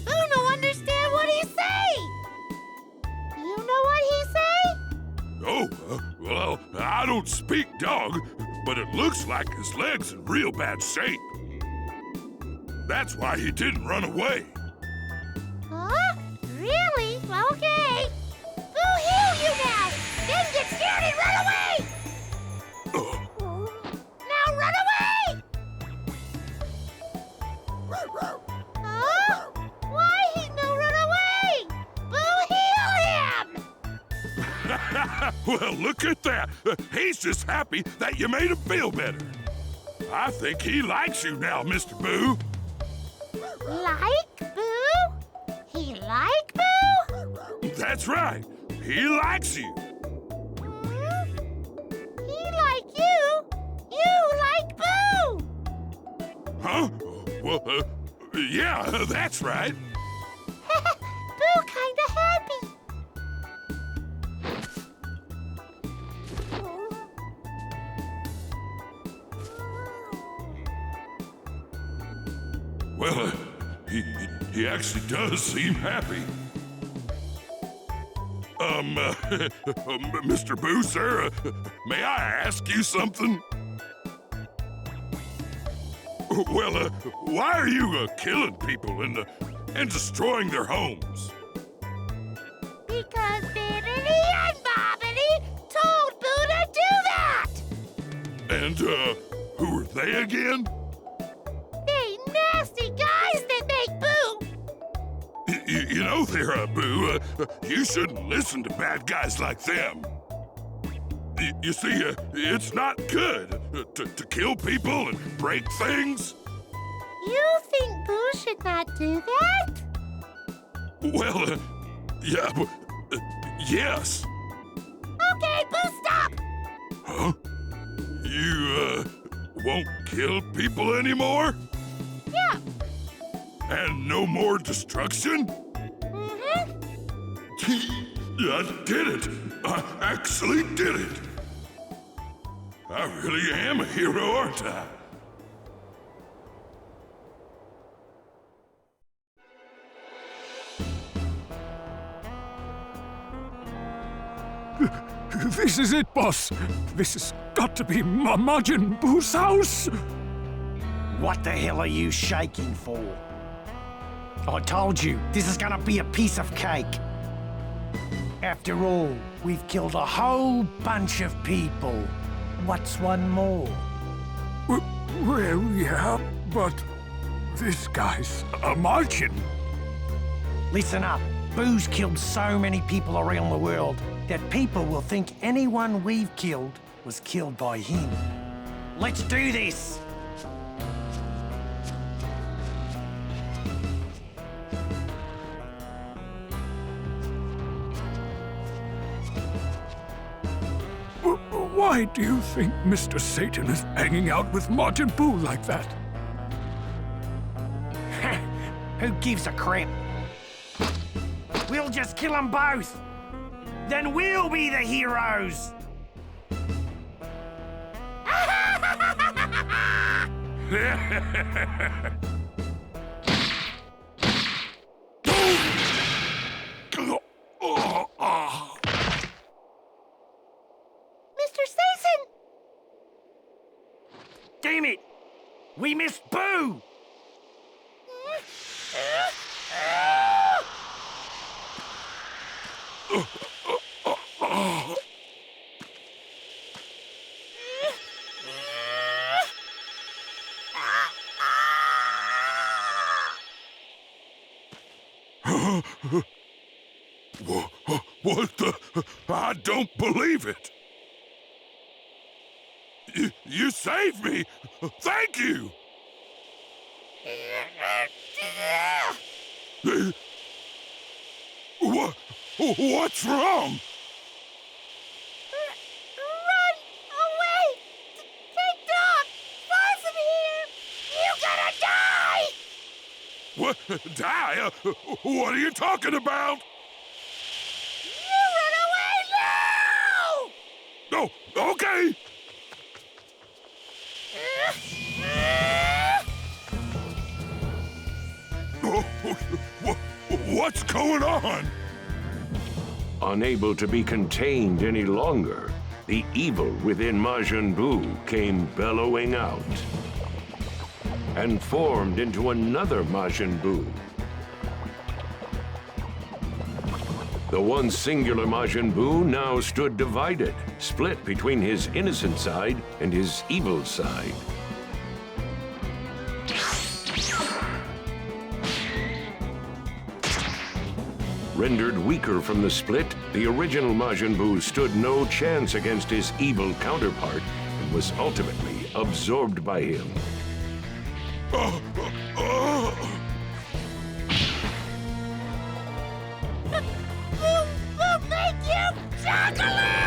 Boo no understand what he say. You know what he say? Oh, well, I don't speak dog, but it looks like his leg's in real bad shape. That's why he didn't run away. Huh? Really? Okay. Boo heal you now. Then get scared and run away. Now run away. Huh? Why he no run away? Boo heal him. Well, look at that. He's just happy that you made him feel better. I think he likes you now, Mr. Boo. Like Boo? He like Boo? That's right. He likes you. He like you? You like Boo? Huh? Well, yeah, that's right. Boo kinda happy. Well, he actually does seem happy. Mr. Boo, sir, may I ask you something? Well, why are you killing people and destroying their homes? Because Biddity and Bobbity told Boo to do that! And, who are they again? They nasty guys that make Boo! You know there, Boo, you shouldn't listen to bad guys like them. You see, it's not good to kill people and break things. You think Boo should not do that? Well, yeah, yes. Okay, Boo, stop! Huh? You, won't kill people anymore? Yeah. And no more destruction? Mm-hmm. I did it! I actually did it! I really am a hero, aren't I? This is it, boss. This has got to be Majin Buu's house. What the hell are you shaking for? I told you, this is gonna be a piece of cake. After all, we've killed a whole bunch of people. What's one more? Well, yeah, but this guy's a Majin. Listen up. Boo's killed so many people around the world that people will think anyone we've killed was killed by him. Let's do this! Why do you think Mr. Satan is hanging out with Majin Buu like that? Who gives a crap? We'll just kill them both! Then we'll be the heroes! We missed Boo! What the? I don't believe it! You saved me! Thank you! What's wrong? Run away! Take dog! Far from here! You gonna die! What? Die? What are you talking about? You run away now! Oh, okay! What's going on? Unable to be contained any longer, the evil within Majin Buu came bellowing out and formed into another Majin Buu. The one singular Majin Buu now stood divided, split between his innocent side and his evil side. Rendered weaker from the split, the original Majin Buu stood no chance against his evil counterpart and was ultimately absorbed by him. We'll make you chocolate!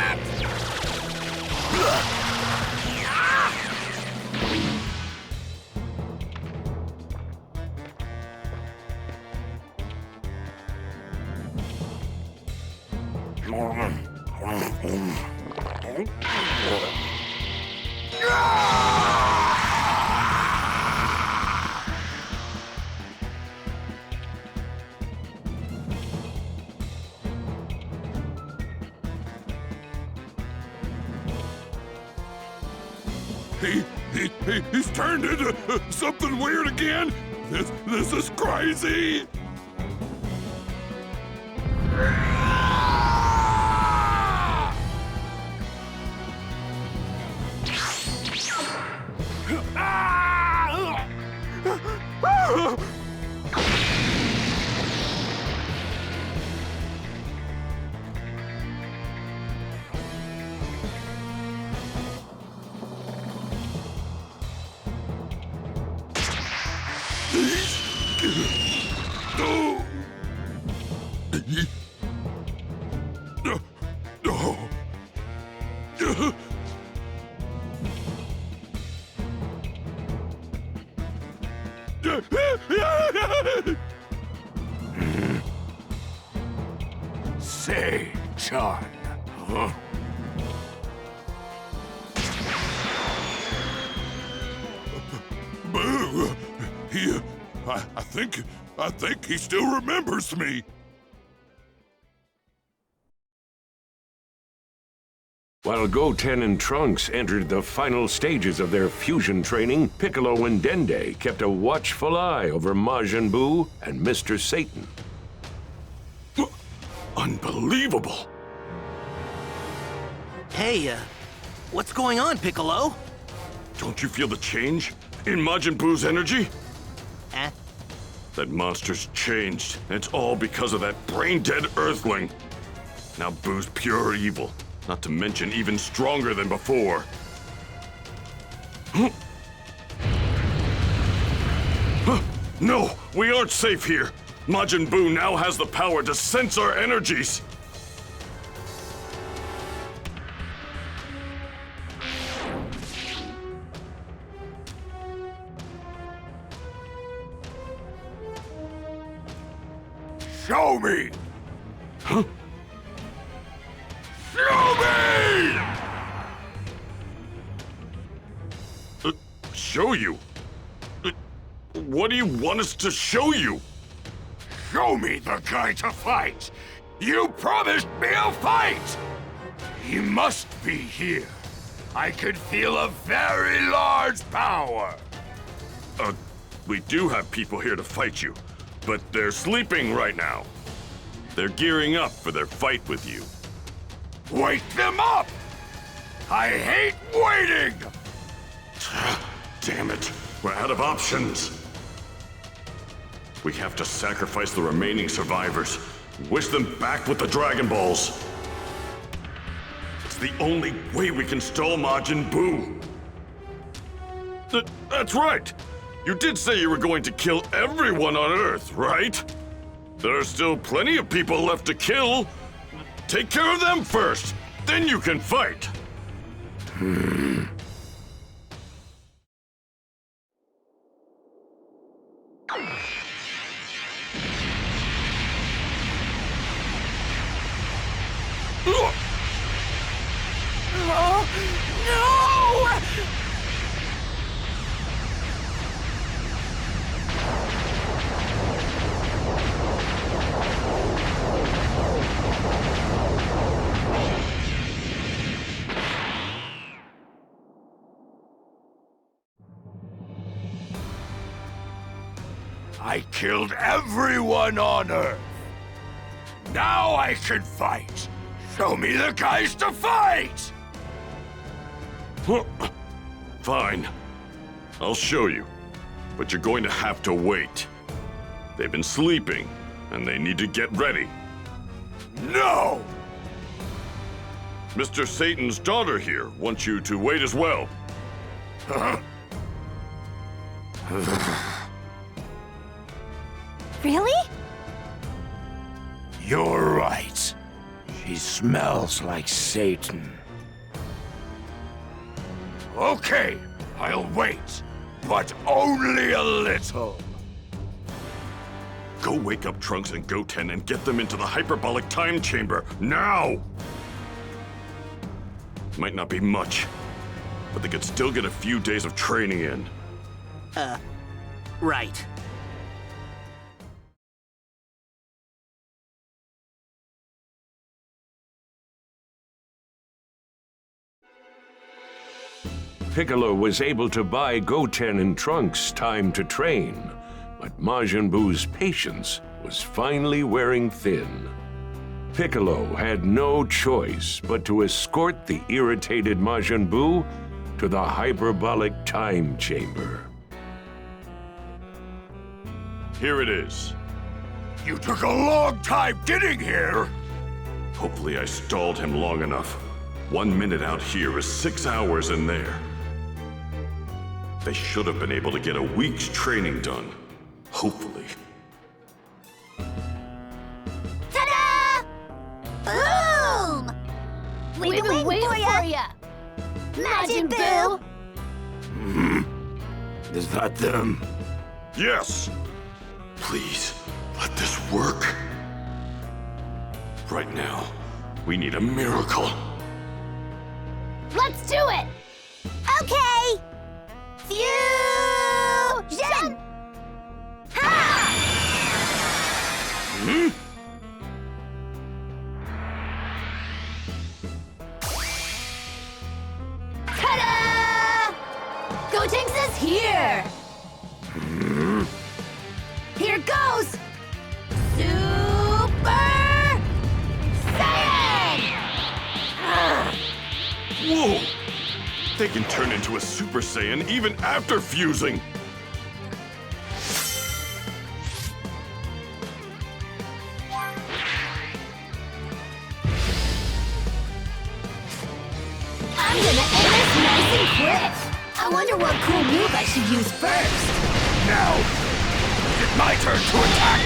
He's turned into something weird again? This is crazy! Say, Chan, huh? Boo! I think he still remembers me. While Goten and Trunks entered the final stages of their fusion training, Piccolo and Dende kept a watchful eye over Majin Buu and Mr. Satan. Unbelievable! Hey, what's going on, Piccolo? Don't you feel the change in Majin Buu's energy? Eh? That monster's changed, and it's all because of that brain-dead Earthling. Now Buu's pure evil, not to mention even stronger than before. No, we aren't safe here. Majin Buu now has the power to sense our energies. Show me! Huh? Show me! Show you? What do you want us to show you? Show me the guy to fight! You promised me a fight! He must be here. I could feel a very large power. We do have people here to fight you, but they're sleeping right now. They're gearing up for their fight with you. Wake them up! I hate waiting! Damn it, we're out of options. We have to sacrifice the remaining survivors. Wish them back with the Dragon Balls. It's the only way we can stall Majin Buu. That's right! You did say you were going to kill everyone on Earth, right? There are still plenty of people left to kill. Take care of them first, then you can fight. Oh, no! I killed everyone on Earth. Now I can fight. Show me the guys to fight! Fine. I'll show you. But you're going to have to wait. They've been sleeping, and they need to get ready. No! Mr. Satan's daughter here wants you to wait as well. Really? You're right. She smells like Satan. Okay, I'll wait, but only a little. Go wake up Trunks and Goten and get them into the hyperbolic time chamber, now! Might not be much, but they could still get a few days of training in. Right. Piccolo was able to buy Goten and Trunks time to train, but Majin Buu's patience was finally wearing thin. Piccolo had no choice but to escort the irritated Majin Buu to the hyperbolic time chamber. Here it is. You took a long time getting here. Hopefully I stalled him long enough. 1 minute out here is 6 hours in there. They should have been able to get a week's training done. Hopefully. Ta-da! Boom! We've been waiting for ya! Majin Buu! Is that them? Yes! Please, let this work. Right now, we need a miracle. Let's do it! Okay! Fusion! Ha! Ta-da! Gotenks is here! Here goes! Super Saiyan! Whoa! They can turn into a Super Saiyan even after fusing! I'm gonna end this nice and quick! I wonder what cool move I should use first! Now, it's my turn to attack!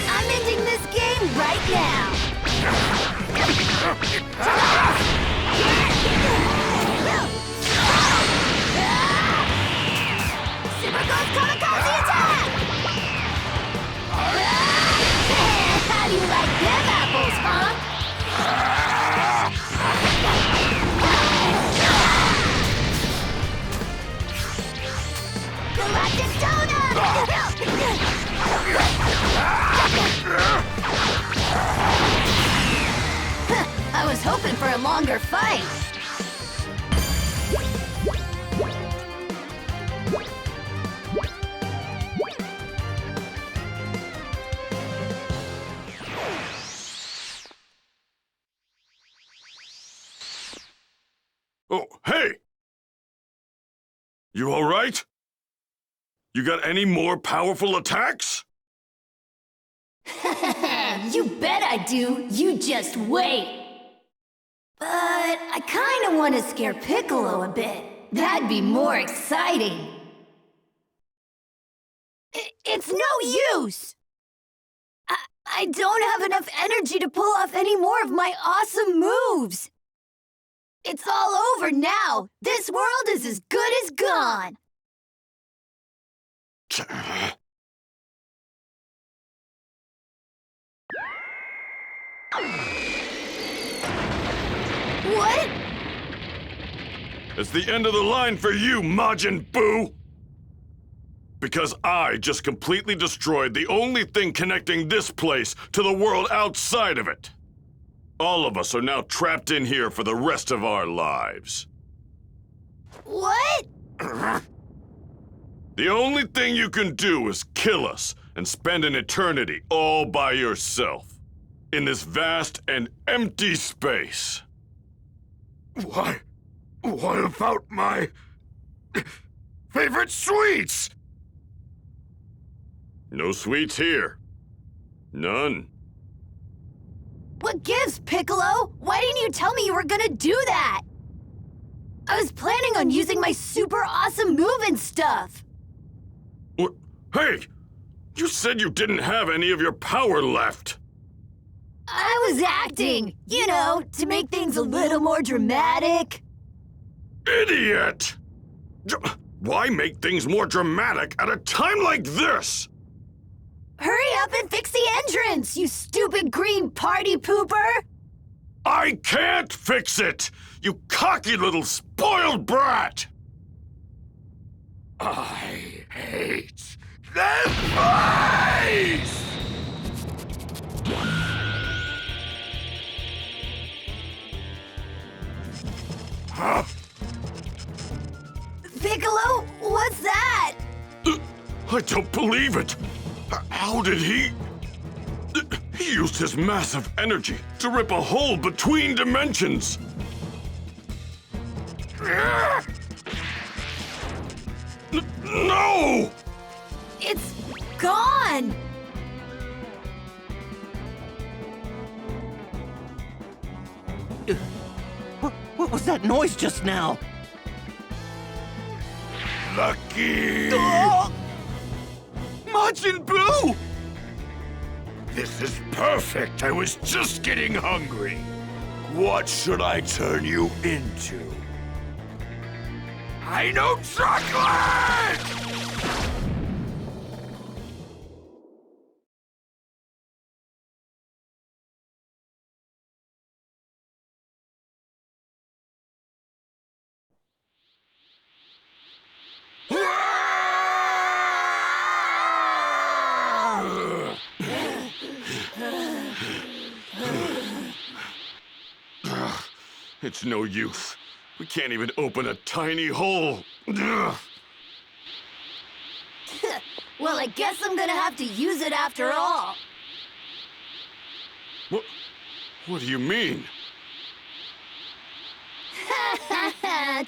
I'm ending this game right now! Super Ghost Kamikaze attack! How do you like them apples, huh? I was hoping for a longer fight. Oh, hey! You all right? You got any more powerful attacks? You bet I do. You just wait. But I kind of want to scare Piccolo a bit. That'd be more exciting. It's no use! I don't have enough energy to pull off any more of my awesome moves. It's all over now. This world is as good as gone. What? It's the end of the line for you, Majin Buu! Because I just completely destroyed the only thing connecting this place to the world outside of it. All of us are now trapped in here for the rest of our lives. What? The only thing you can do is kill us and spend an eternity all by yourself in this vast and empty space. Why? What about my favorite sweets? No sweets here. None. What gives, Piccolo? Why didn't you tell me you were gonna do that? I was planning on using my super awesome move and stuff. What? Hey! You said you didn't have any of your power left. I was acting, you know, to make things a little more dramatic. Idiot! Why make things more dramatic at a time like this? Hurry up and fix the entrance, you stupid green party pooper! I can't fix it! You cocky little spoiled brat! I hate this place! Huh? Piccolo, what's that? I don't believe it! How did he... He used his massive energy to rip a hole between dimensions! No! It's gone! What was that noise just now? Lucky! Majin Buu! This is perfect. I was just getting hungry. What should I turn you into? I know chocolate! It's no use. We can't even open a tiny hole. Well, I guess I'm gonna have to use it after all. What do you mean?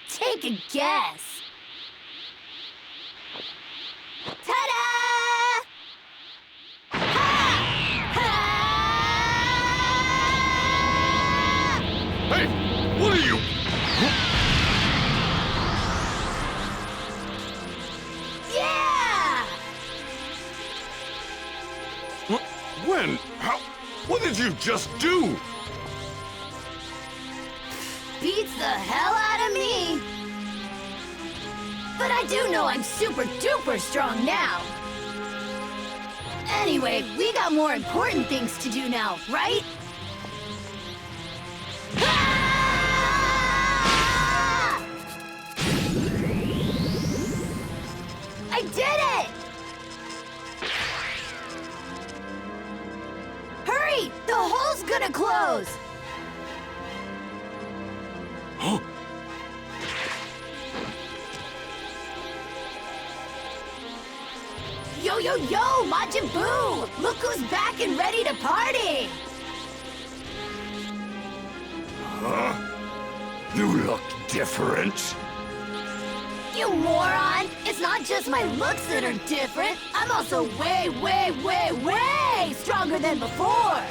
Take a guess. Ta-da! Hey, what are you? Yeah! When? How? What did you just do? Beats the hell out of me. But I do know I'm super duper strong now. Anyway, we got more important things to do now, right? Ah! I did it! Hurry! The hole's gonna close! Yo, yo, Majin Buu! Look who's back and ready to party! Huh? You look different. You moron! It's not just my looks that are different. I'm also way, way, way, way stronger than before!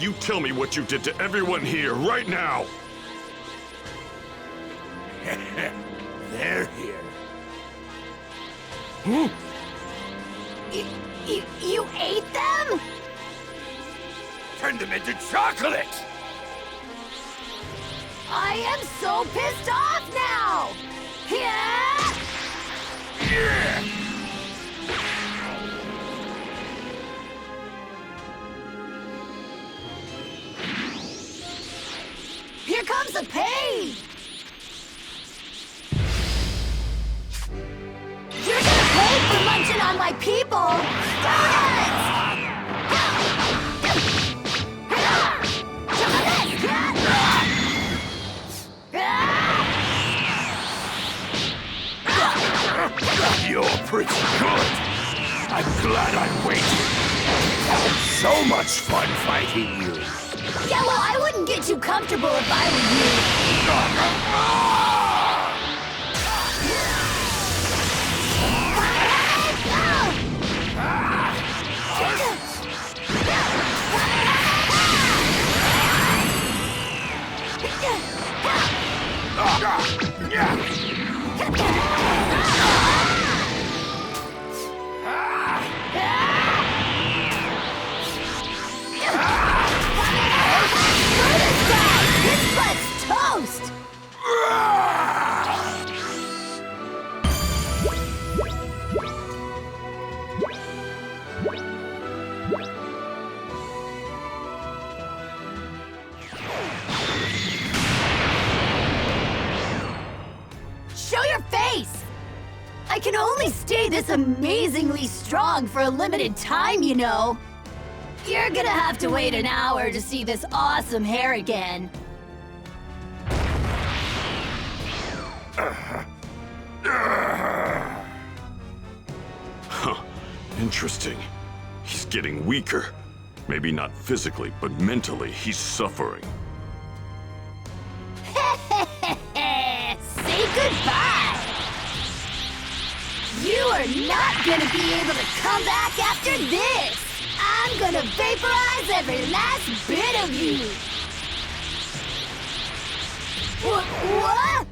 You tell me what you did to everyone here right now! They're here. You ate them? Turn them into chocolate! I am so pissed off now! Yeah! Here comes the pain! You're gonna pay for munching on my people! Donuts! You're pretty good. I'm glad I waited. So much fun fighting you. Yeah, well, I wouldn't get too comfortable if I were you. This butt's toast! Show your face! I can only stay this amazingly strong for a limited time, you know. You're gonna have to wait an hour to see this awesome hair again. Huh. Interesting. He's getting weaker. Maybe not physically, but mentally he's suffering. Say goodbye! You are not gonna be able to come back after this! I'm gonna vaporize every last bit of you! What?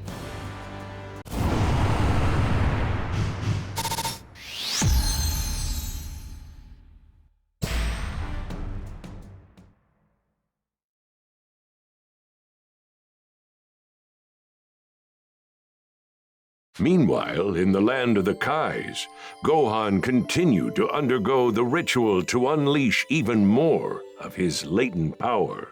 Meanwhile, in the land of the Kais, Gohan continued to undergo the ritual to unleash even more of his latent power.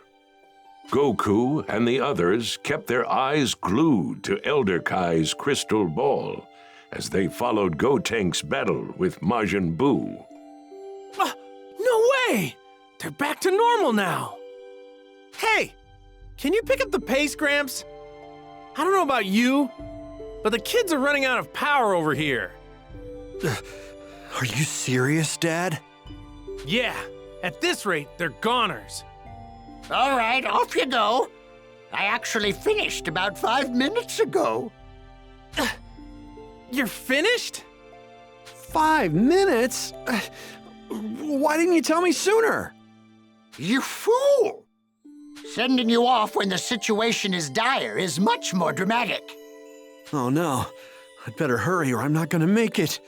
Goku and the others kept their eyes glued to Elder Kai's crystal ball as they followed Gotenk's battle with Majin Buu. No way! They're back to normal now! Hey! Can you pick up the pace, Gramps? I don't know about you, but the kids are running out of power over here. Are you serious, Dad? Yeah, at this rate, they're goners. All right, off you go. I actually finished about 5 minutes ago. You're finished? 5 minutes? Why didn't you tell me sooner? You fool! Sending you off when the situation is dire is much more dramatic. Oh no, I'd better hurry or I'm not gonna make it.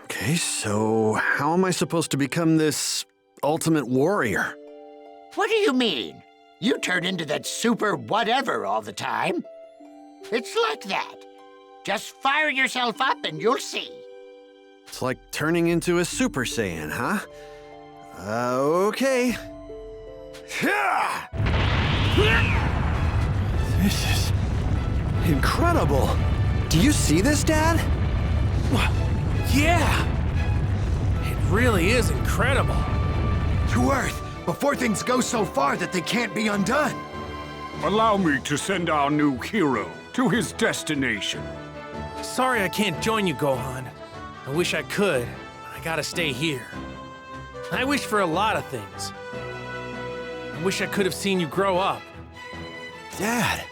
Okay, so how am I supposed to become this ultimate warrior? What do you mean? You turn into that super whatever all the time. It's like that. Just fire yourself up and you'll see. It's like turning into a Super Saiyan, huh? Okay. This is incredible. Do you see this, Dad? Yeah! It really is incredible. To Earth, before things go so far that they can't be undone. Allow me to send our new hero to his destination. Sorry I can't join you, Gohan. I wish I could, but I gotta stay here. I wish for a lot of things. I wish I could have seen you grow up. Dad!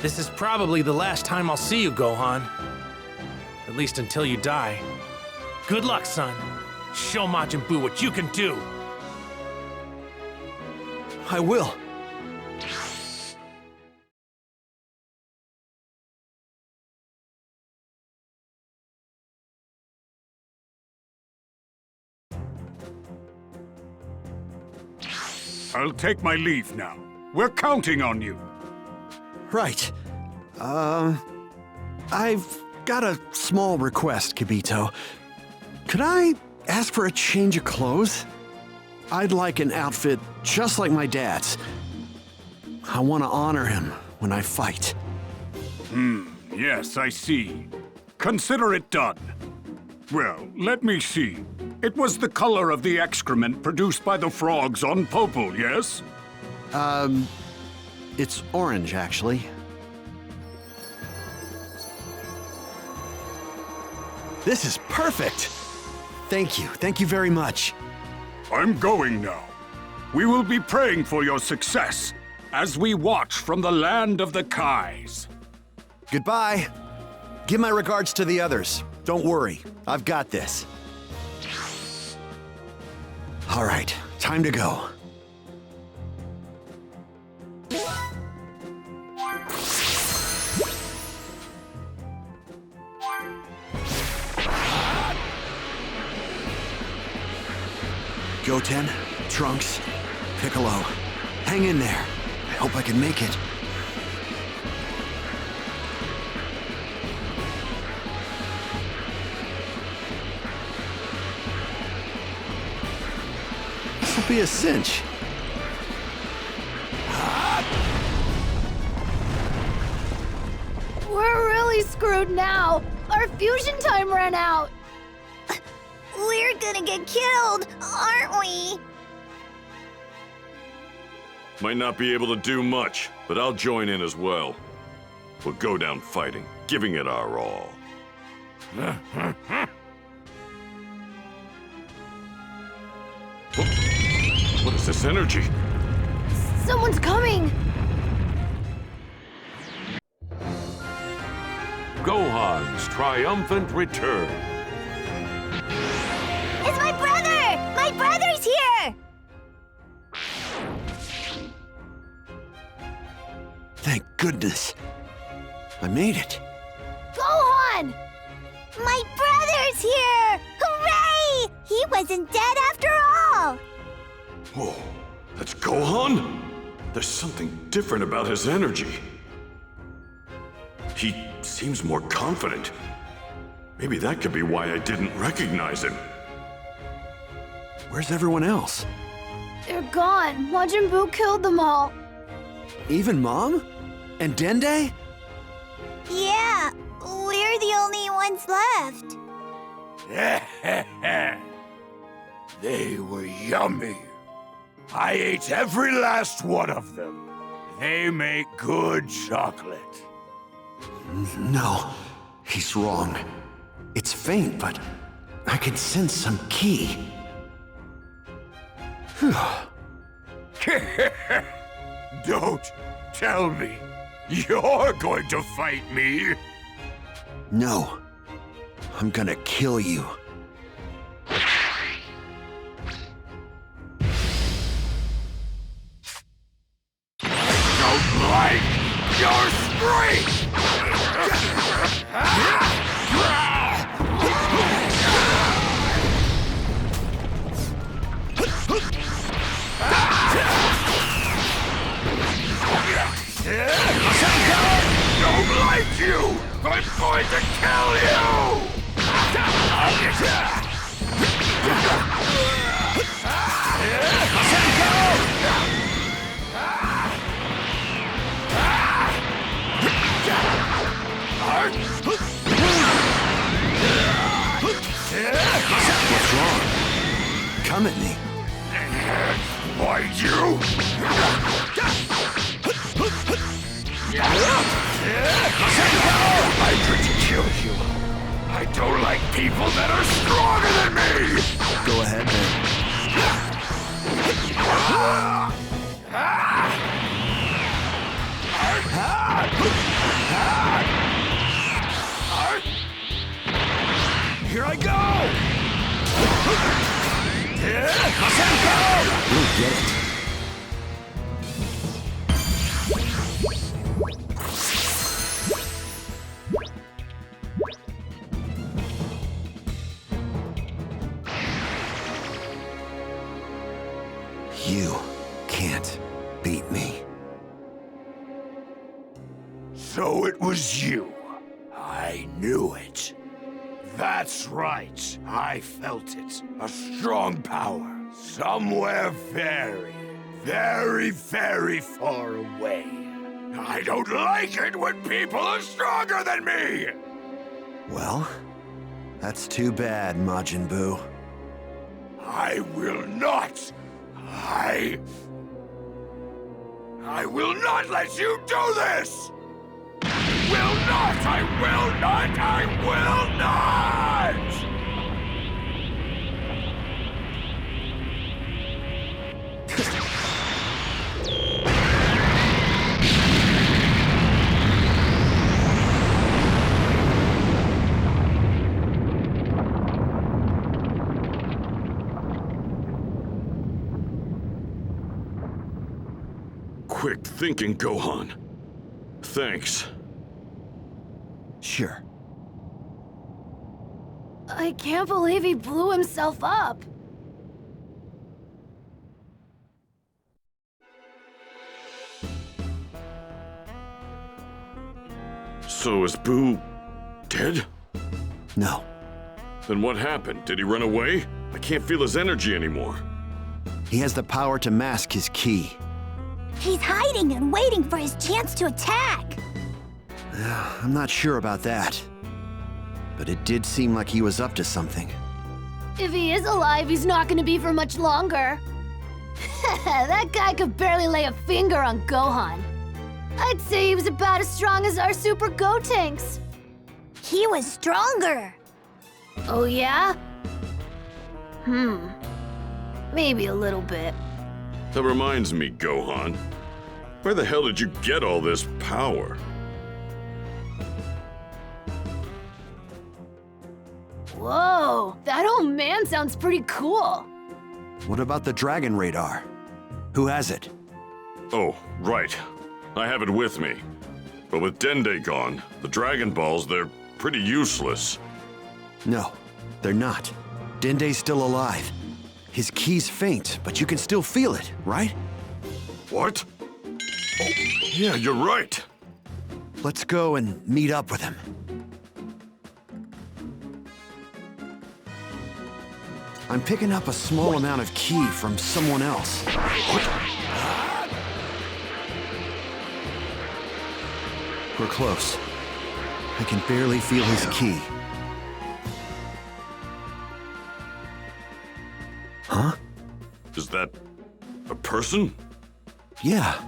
This is probably the last time I'll see you, Gohan. At least until you die. Good luck, son. Show Majin Buu what you can do. I will. I'll take my leave now. We're counting on you. Right. I've got a small request, Kibito. Could I ask for a change of clothes? I'd like an outfit just like my dad's. I want to honor him when I fight. Yes, I see. Consider it done. Well, let me see. It was the color of the excrement produced by the frogs on Popol, yes? It's orange, actually. This is perfect! Thank you very much. I'm going now. We will be praying for your success as we watch from the land of the Kais. Goodbye. Give my regards to the others. Don't worry, I've got this. All right, time to go. Goten, Trunks, Piccolo, hang in there. I hope I can make it. This'll be a cinch. We're really screwed now. Our fusion time ran out. We're gonna get killed, aren't we? Might not be able to do much, but I'll join in as well. We'll go down fighting, giving it our all. What is this energy? Someone's coming. Gohan's triumphant return. It's my brother! My brother's here! Thank goodness. I made it. Gohan! My brother's here! Hooray! He wasn't dead after all! Whoa, that's Gohan? There's something different about his energy. He seems more confident. Maybe that could be why I didn't recognize him. Where's everyone else? They're gone. Majin Buu killed them all. Even Mom? And Dende? Yeah, we're the only ones left. They were yummy. I ate every last one of them. They make good chocolate. No, he's wrong. It's faint, but I can sense some ki. Don't tell me you're going to fight me. No, I'm gonna kill you. Don't like your strength. Don't like you! I'm going to kill you! What's wrong? Come at me. Mind you! I'm going to kill I don't like people that are stronger than me! Go ahead, then. Here I go! We'll get it. You can't beat me. So it was you. I knew it. That's right. I felt it. A strong power. Somewhere very, very, very far away. I don't like it when people are stronger than me! Well, that's too bad, Majin Buu. I will not! I will not let you do this! Will not! I will not! I will not! Quick thinking, Gohan. Thanks. Sure. I can't believe he blew himself up. So is Buu dead? No. Then what happened? Did he run away? I can't feel his energy anymore. He has the power to mask his ki. He's hiding and waiting for his chance to attack. I'm not sure about that. But it did seem like he was up to something. If he is alive, he's not gonna be for much longer. That guy could barely lay a finger on Gohan. I'd say he was about as strong as our Super Gotenks. He was stronger. Oh yeah? Maybe a little bit. That reminds me, Gohan. Where the hell did you get all this power? Whoa, that old man sounds pretty cool. What about the Dragon Radar? Who has it? Oh, right. I have it with me. But with Dende gone, the Dragon Balls, they're pretty useless. No, they're not. Dende's still alive. His ki's faint, but you can still feel it, right? What? Oh, yeah, you're right. Let's go and meet up with him. I'm picking up a small amount of ki from someone else. We're close. I can barely feel his ki. Huh? Is that a person? Yeah.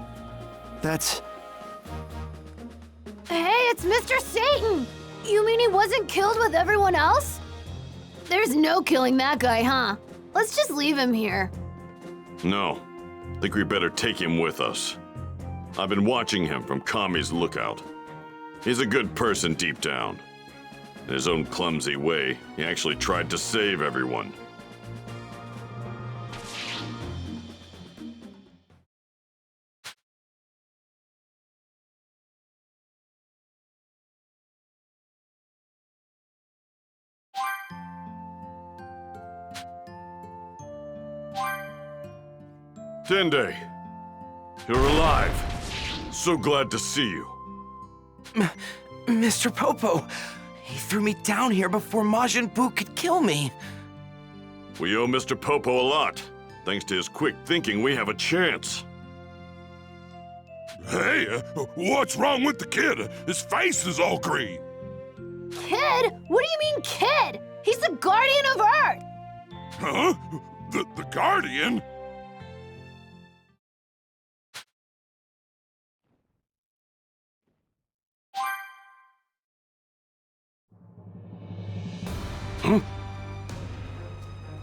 That's... Hey, it's Mr. Satan! You mean he wasn't killed with everyone else? There's no killing that guy, huh? Let's just leave him here. No. Think we better take him with us. I've been watching him from Kami's lookout. He's a good person deep down. In his own clumsy way, he actually tried to save everyone. Dende, you're alive. So glad to see you. Mr. Popo, he threw me down here before Majin Buu could kill me. We owe Mr. Popo a lot. Thanks to his quick thinking, we have a chance. Hey, what's wrong with the kid? His face is all green. Kid? What do you mean, kid? He's the guardian of Earth! Huh? The guardian?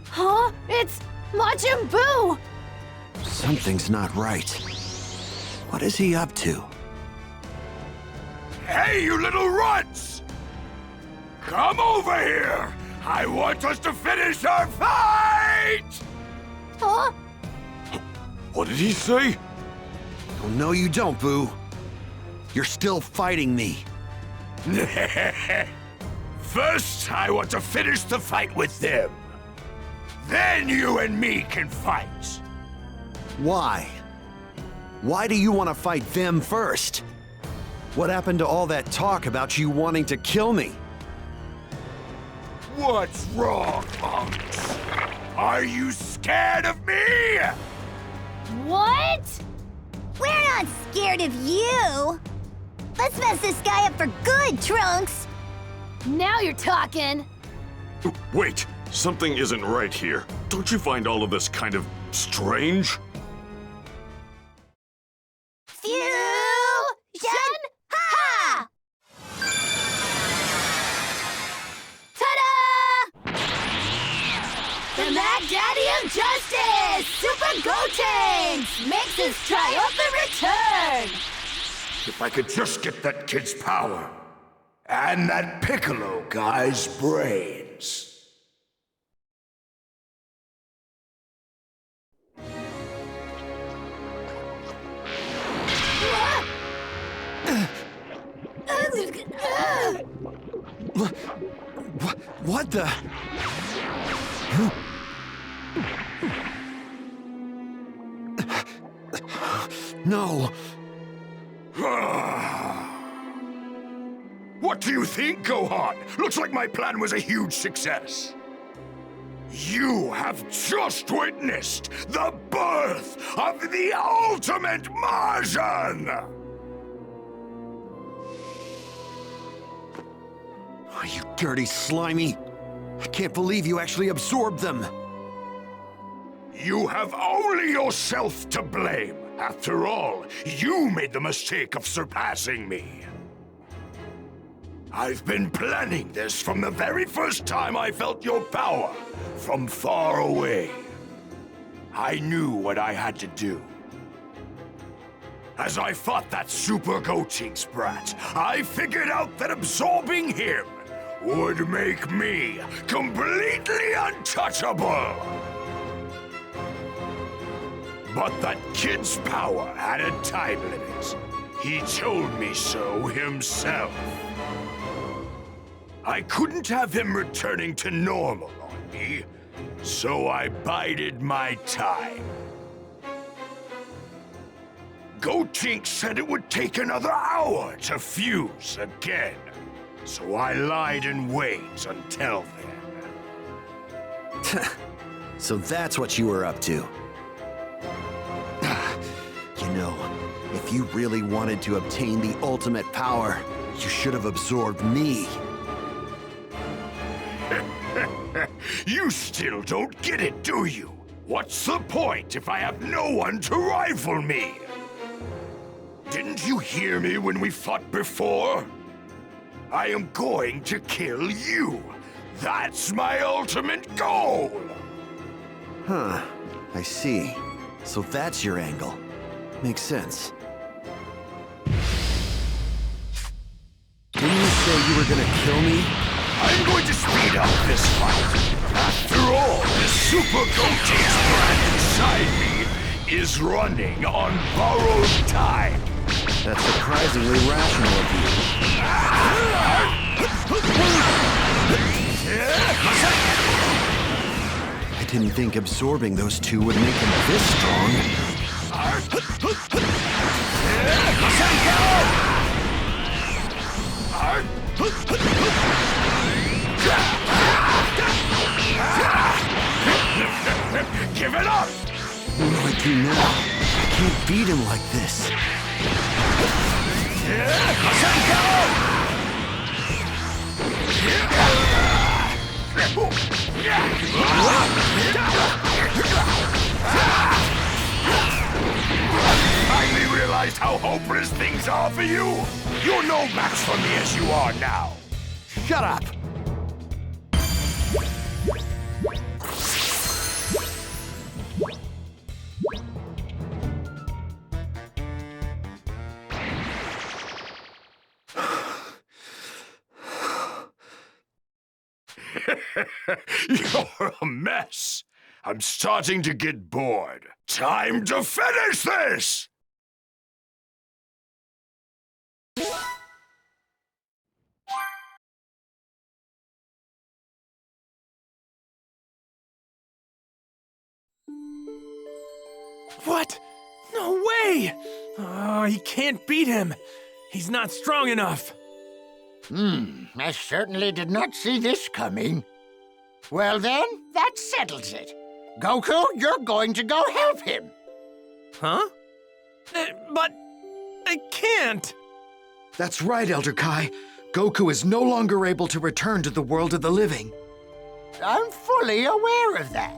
Huh? It's Majin Buu! Something's not right. What is he up to? Hey, you little runts! Come over here! I want us to finish our fight! Huh? What did he say? Oh, no, you don't, Boo. You're still fighting me. First, I want to finish the fight with them. Then you and me can fight. Why? Why do you want to fight them first? What happened to all that talk about you wanting to kill me? What's wrong, monks? Are you scared of me? What? We're not scared of you. Let's mess this guy up for good, Trunks. Now you're talking. Wait, something isn't right here. Don't you find all of this kind of strange? Fusion! Ha! Ta-da! The Mad Daddy of Justice, Super Gotenks, makes his triumphant return! If I could just get that kid's power, and that Piccolo guy's brains. What the? No. What do you think, Gohan? Looks like my plan was a huge success. You have just witnessed the birth of the ultimate Martian! Oh, you dirty slimy. I can't believe you actually absorbed them. You have only yourself to blame. After all, you made the mistake of surpassing me. I've been planning this from the very first time I felt your power, from far away. I knew what I had to do. As I fought that Super Gotenks brat, I figured out that absorbing him would make me completely untouchable. But that kid's power had a time limit. He told me so himself. I couldn't have him returning to normal on me, so I bided my time. Gotenks said it would take another hour to fuse again, so I lied in wait until then. So that's what you were up to. You know, if you really wanted to obtain the ultimate power, you should have absorbed me. You still don't get it, do you? What's the point if I have no one to rival me? Didn't you hear me when we fought before? I am going to kill you. That's my ultimate goal! Huh, I see. So that's your angle. Makes sense. Didn't you say you were gonna kill me? I'm going to speed up this fight. After all, the Super Gotenks brand inside me is running on borrowed time. That's surprisingly rational of you. I didn't think absorbing those two would make them this strong. Give it up! What do I do now? I can't beat him like this. Finally realized how hopeless things are for you? You're no match for me as you are now. Shut up! You're a mess. I'm starting to get bored. Time to finish this! What? No way! Oh, he can't beat him. He's not strong enough. I certainly did not see this coming. Well then, that settles it. Goku, you're going to go help him. Huh? But I can't. That's right, Elder Kai. Goku is no longer able to return to the world of the living. I'm fully aware of that.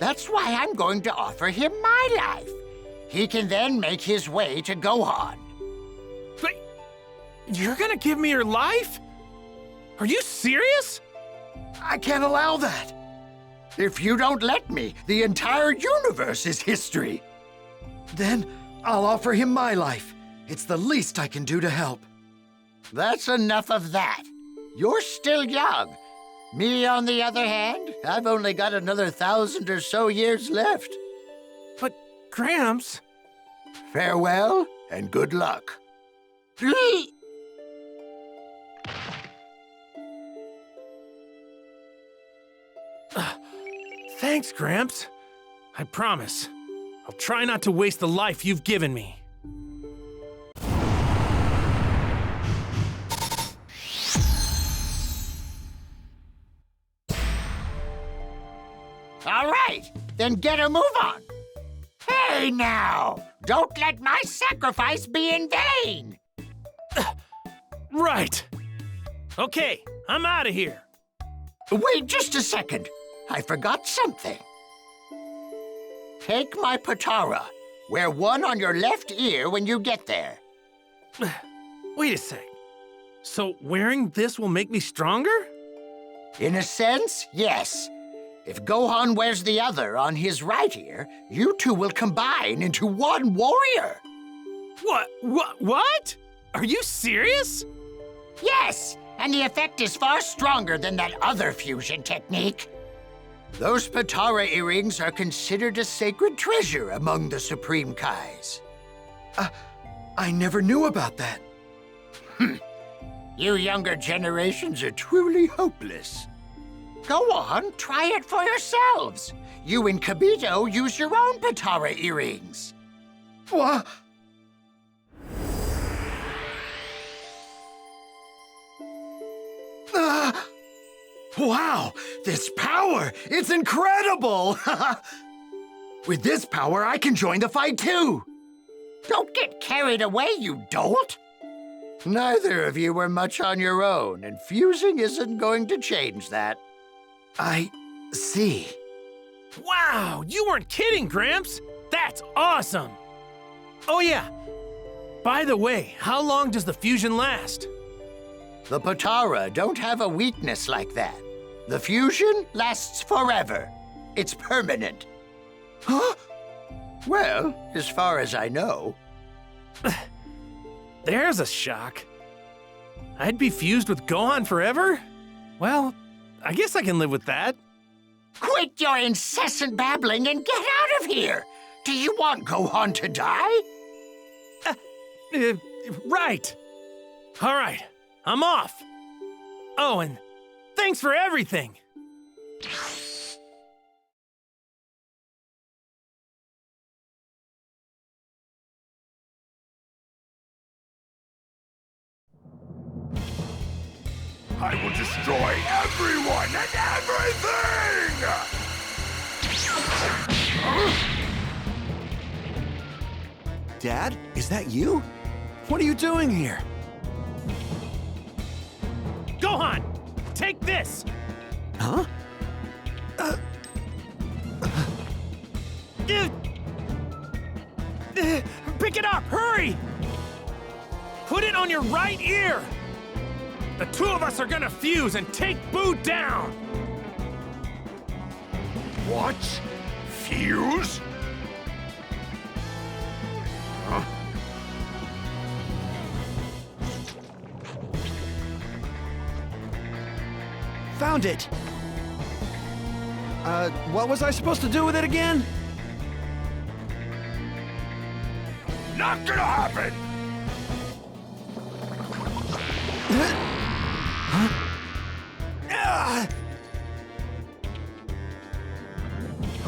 That's why I'm going to offer him my life. He can then make his way to Gohan. But you're gonna give me your life? Are you serious? I can't allow that. If you don't let me, the entire universe is history. Then I'll offer him my life. It's the least I can do to help. That's enough of that. You're still young. Me, on the other hand, I've only got another 1,000 or so years left. But, Gramps... Farewell, and good luck. Thanks, Gramps. I promise. I'll try not to waste the life you've given me. All right, then get a move on. Hey now, don't let my sacrifice be in vain. Right. Okay, I'm out of here. Wait just a second. I forgot something. Take my Potara. Wear one on your left ear when you get there. Wait a sec. So wearing this will make me stronger? In a sense, yes. If Gohan wears the other on his right ear, you two will combine into one warrior. What? Are you serious? Yes, and the effect is far stronger than that other fusion technique. Those Potara earrings are considered a sacred treasure among the Supreme Kais. I never knew about that. You younger generations are truly hopeless. Go on, try it for yourselves. You and Kibito use your own Potara earrings. What? Wow, this power! It's incredible! With this power, I can join the fight too! Don't get carried away, you dolt! Neither of you were much on your own, and fusing isn't going to change that. I see. Wow, you weren't kidding, Gramps! That's awesome! Oh yeah, by the way, how long does the fusion last? The Potara don't have a weakness like that. The fusion lasts forever. It's permanent. Huh? Well, as far as I know. There's a shock. I'd be fused with Gohan forever? Well, I guess I can live with that. Quit your incessant babbling and get out of here! Do you want Gohan to die? Right. All right, I'm off. Oh, and thanks for everything. I will destroy everyone and everything! Dad, is that you? What are you doing here? Gohan, take this! Huh? Pick it up, hurry! Put it on your right ear! The two of us are gonna fuse and take Boo down! What? Fuse? Huh? found it! What was I supposed to do with it again? Not gonna happen!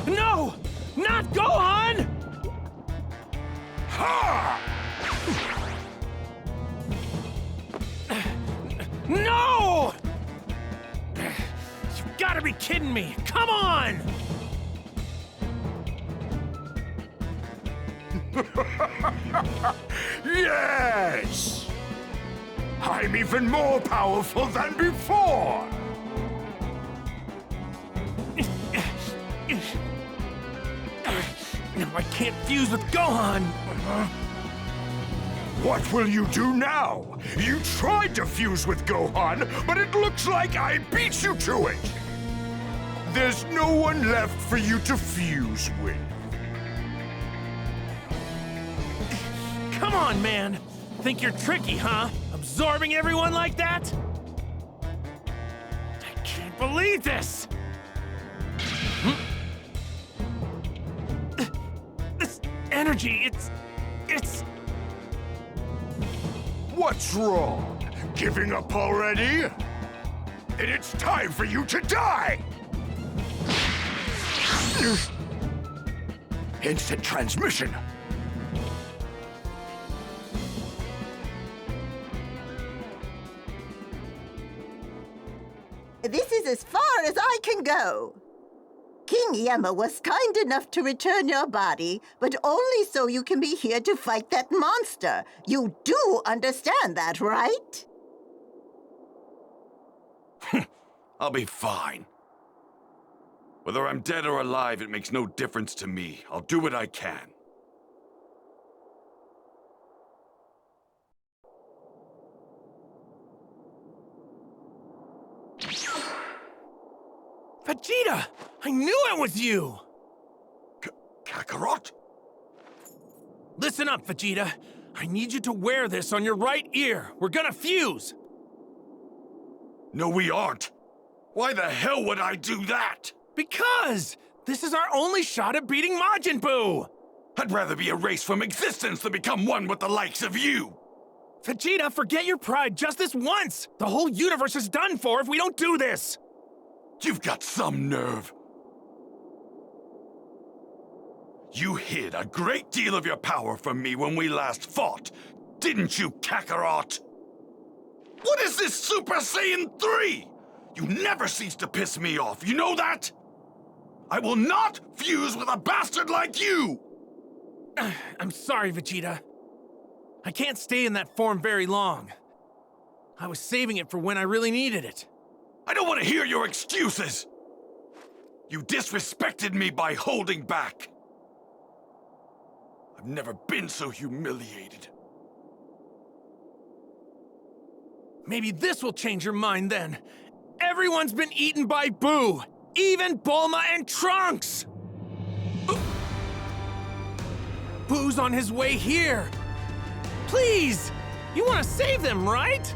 No! Not Gohan! Ha! No! You've got to be kidding me! Come on! Yes! I'm even more powerful than before! I can't fuse with Gohan! What will you do now? You tried to fuse with Gohan, but it looks like I beat you to it! There's no one left for you to fuse with. Come on, man! Think you're tricky, huh? Absorbing everyone like that? I can't believe this! This energy, it's... What's wrong? Giving up already? Then it's time for you to die! Instant transmission! This is as far as I can go. King Yemma was kind enough to return your body, but only so you can be here to fight that monster. You do understand that, right? I'll be fine. Whether I'm dead or alive, it makes no difference to me. I'll do what I can. Vegeta! I knew it was you! Kakarot? Listen up, Vegeta. I need you to wear this on your right ear. We're gonna fuse! No, we aren't. Why the hell would I do that? Because! This is our only shot at beating Majin Buu! I'd rather be erased from existence than become one with the likes of you! Vegeta, forget your pride just this once! The whole universe is done for if we don't do this! You've got some nerve. You hid a great deal of your power from me when we last fought, didn't you, Kakarot? What is this Super Saiyan 3? You never cease to piss me off, you know that? I will not fuse with a bastard like you! I'm sorry, Vegeta. I can't stay in that form very long. I was saving it for when I really needed it. I don't want to hear your excuses! You disrespected me by holding back. I've never been so humiliated. Maybe this will change your mind then. Everyone's been eaten by Buu, even Bulma and Trunks! Buu's on his way here. Please! You want to save them, right?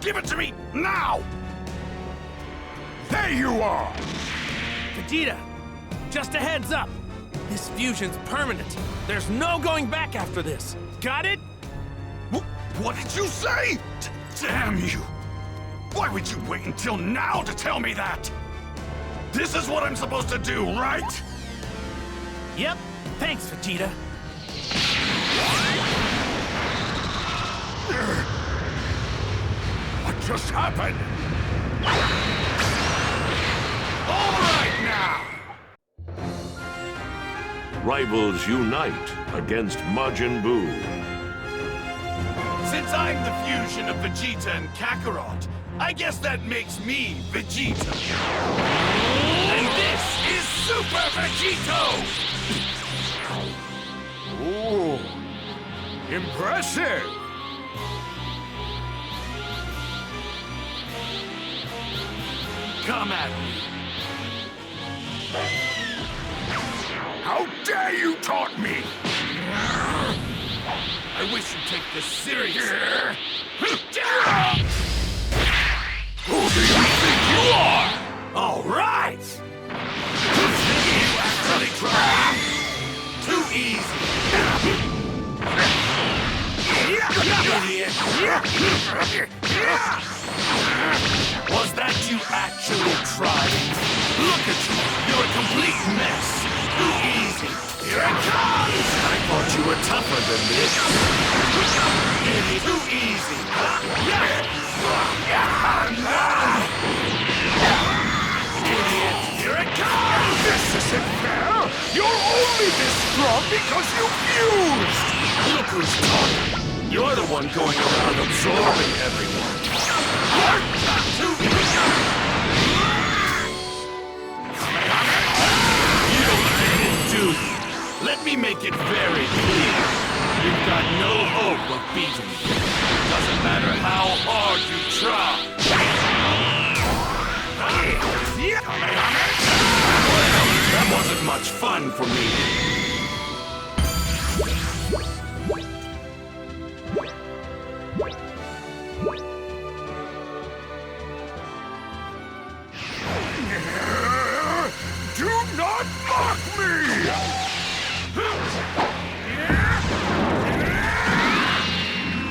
Give it to me, now! There you are! Vegeta, just a heads up. This fusion's permanent. There's no going back after this. Got it? What did you say? Damn you! Why would you wait until now to tell me that? This is what I'm supposed to do, right? Yep. Thanks, Vegeta. What just happened? All right now! Rivals unite against Majin Buu. Since I'm the fusion of Vegeta and Kakarot, I guess that makes me Vegeta. And this is Super Vegito! Ooh, impressive! Come at me. How dare you taunt me! I wish you'd take this seriously. Who do you think you are? All right! You actually tried? Too easy. Idiot. Was that you actually trying? Look at you. You're a complete mess. Too easy. Here it comes! I thought you were tougher than this. Idiot. Too easy. Idiot. Here it comes! This isn't fair! You're only this strong because you fused! Look who's talking. You're the one going around absorbing everyone. You don't get it, do you? Let me make it very clear. You've got no hope of beating me. Doesn't matter how hard you try. Well, that wasn't much fun for me. Do not mock me!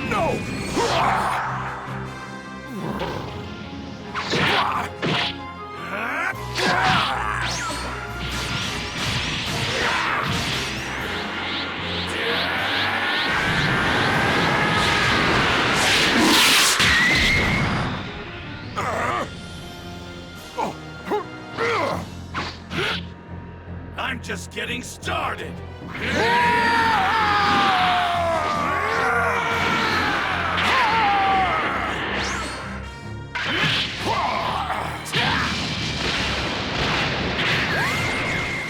No! I'm just getting started.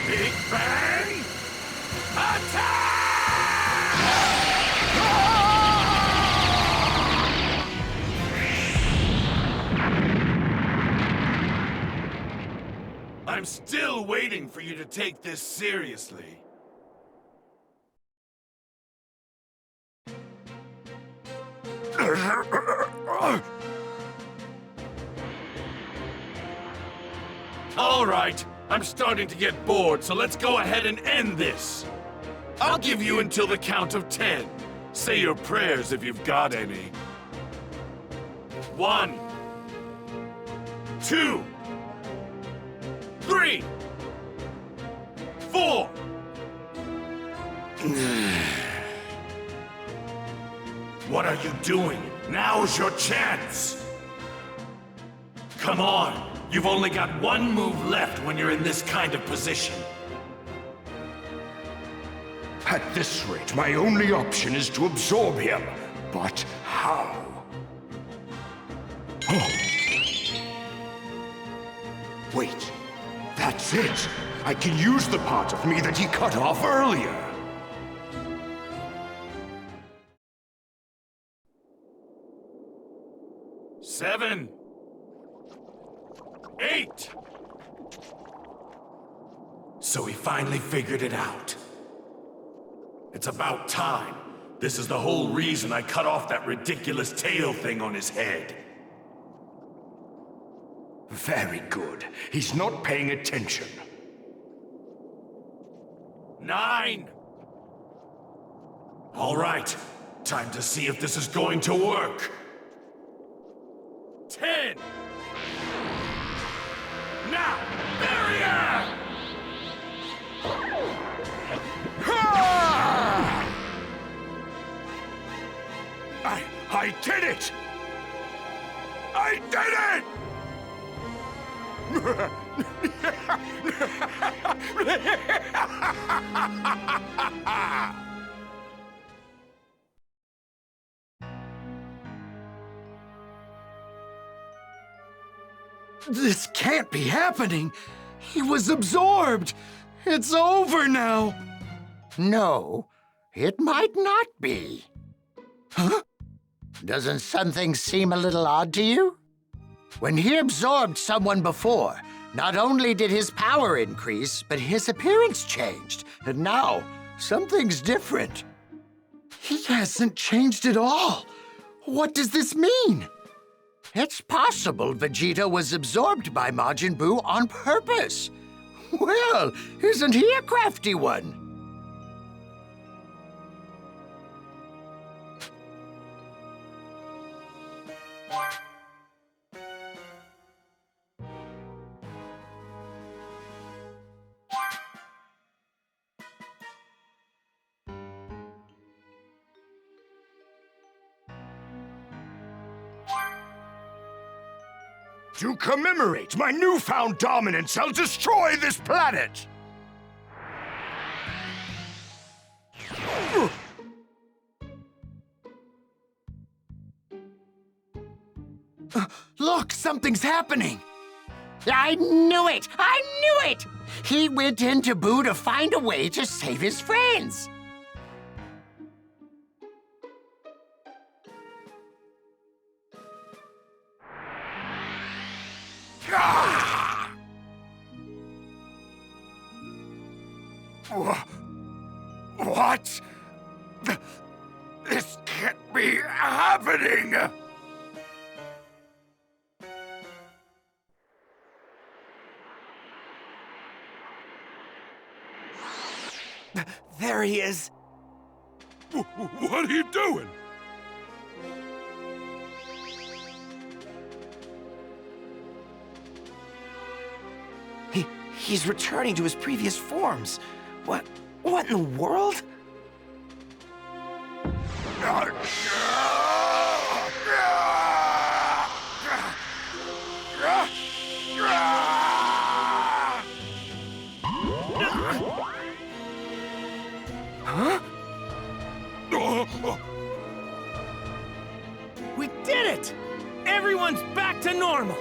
Big Bang Attack! I'm still waiting for you to take this seriously. All right, I'm starting to get bored, so let's go ahead and end this. I'll give you until the count of 10. Say your prayers if you've got any. 1, 2, 3, 4. What are you doing? Now's your chance! Come on! You've only got one move left when you're in this kind of position. At this rate, my only option is to absorb him. But how? Oh. Wait. That's it! I can use the part of me that he cut off earlier! Seven. 8. So he finally figured it out. It's about time. This is the whole reason I cut off that ridiculous tail thing on his head. Very good. He's not paying attention. 9. All right. Time to see if this is going to work. 10. Now, barrier! I did it! I did it! This can't be happening. He was absorbed. It's over now. No, it might not be. Huh? Doesn't something seem a little odd to you? When he absorbed someone before, not only did his power increase, but his appearance changed. And now, something's different. He hasn't changed at all. What does this mean? It's possible Vegeta was absorbed by Majin Buu on purpose. Well, isn't he a crafty one? To commemorate my newfound dominance, I'll destroy this planet! Look, something's happening! I knew it! I knew it! He went into Buu to find a way to save his friends. What? This can't be happening! There he is. What are you doing? He's returning to his previous forms. What in the world? Huh? We did it! Everyone's back to normal!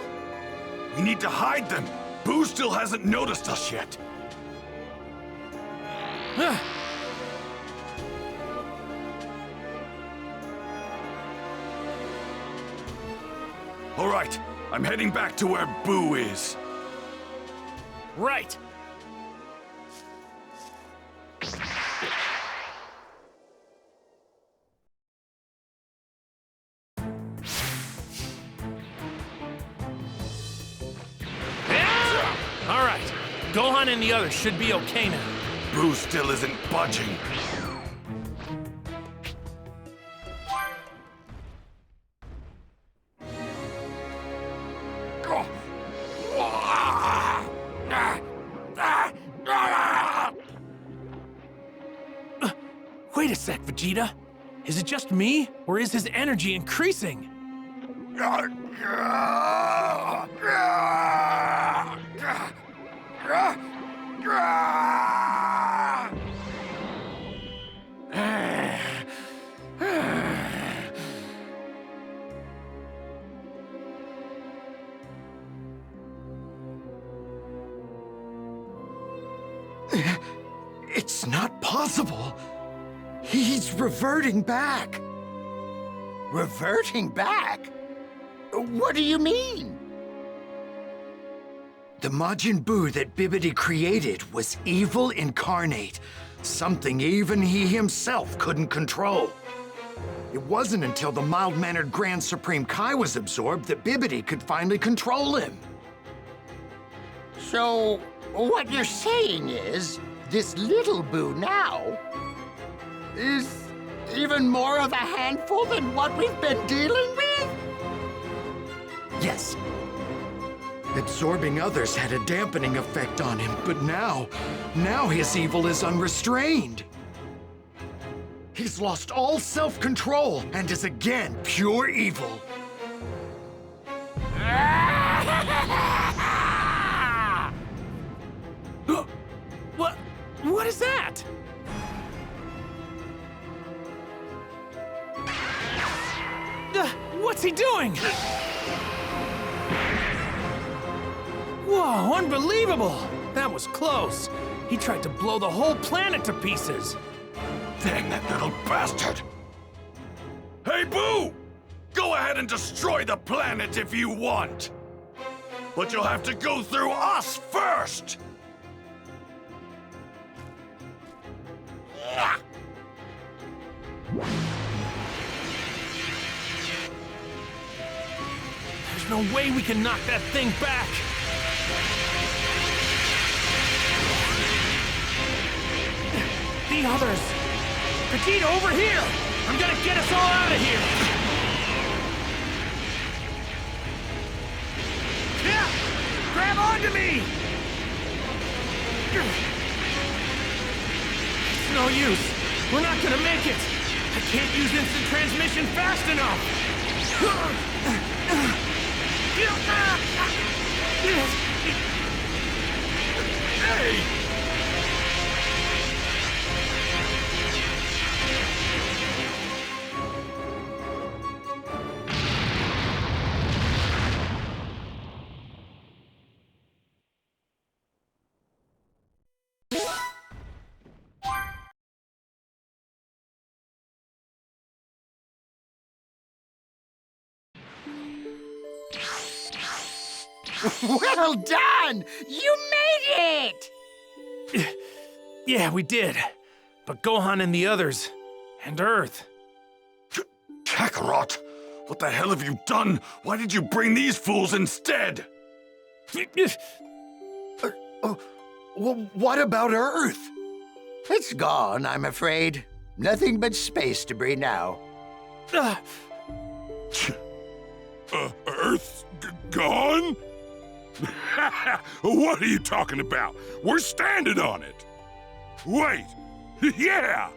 We need to hide them. Boo still hasn't noticed us yet. All right, I'm heading back to where Boo is. Right! All right, Gohan and the others should be okay now. Boo still isn't budging. Wait a sec, Vegeta. Is it just me, or is his energy increasing? It's not possible. He's reverting back. Reverting back? What do you mean? The Majin Buu that Bibbidi created was evil incarnate, something even he himself couldn't control. It wasn't until the mild-mannered Grand Supreme Kai was absorbed that Bibbidi could finally control him. So, what you're saying is, this little Buu now is even more of a handful than what we've been dealing with? Yes. Absorbing others had a dampening effect on him, but now his evil is unrestrained. He's lost all self-control and is again pure evil. What is that? What's he doing? Whoa, unbelievable! That was close. He tried to blow the whole planet to pieces. Dang that little bastard! Hey, Boo! Go ahead and destroy the planet if you want! But you'll have to go through us first! Yeah. no way we can knock that thing back. The others! Vegeta, over here! I'm gonna get us all out of here! Yeah! Grab onto me! It's no use. We're not gonna make it. I can't use instant transmission fast enough. Hey! Well done! You made it! Yeah, we did. But Gohan and the others, and Earth. Kakarot! What the hell have you done? Why did you bring these fools instead? Well, what about Earth? It's gone, I'm afraid. Nothing but space debris now. Earth's gone? What are you talking about? We're standing on it. Wait, yeah.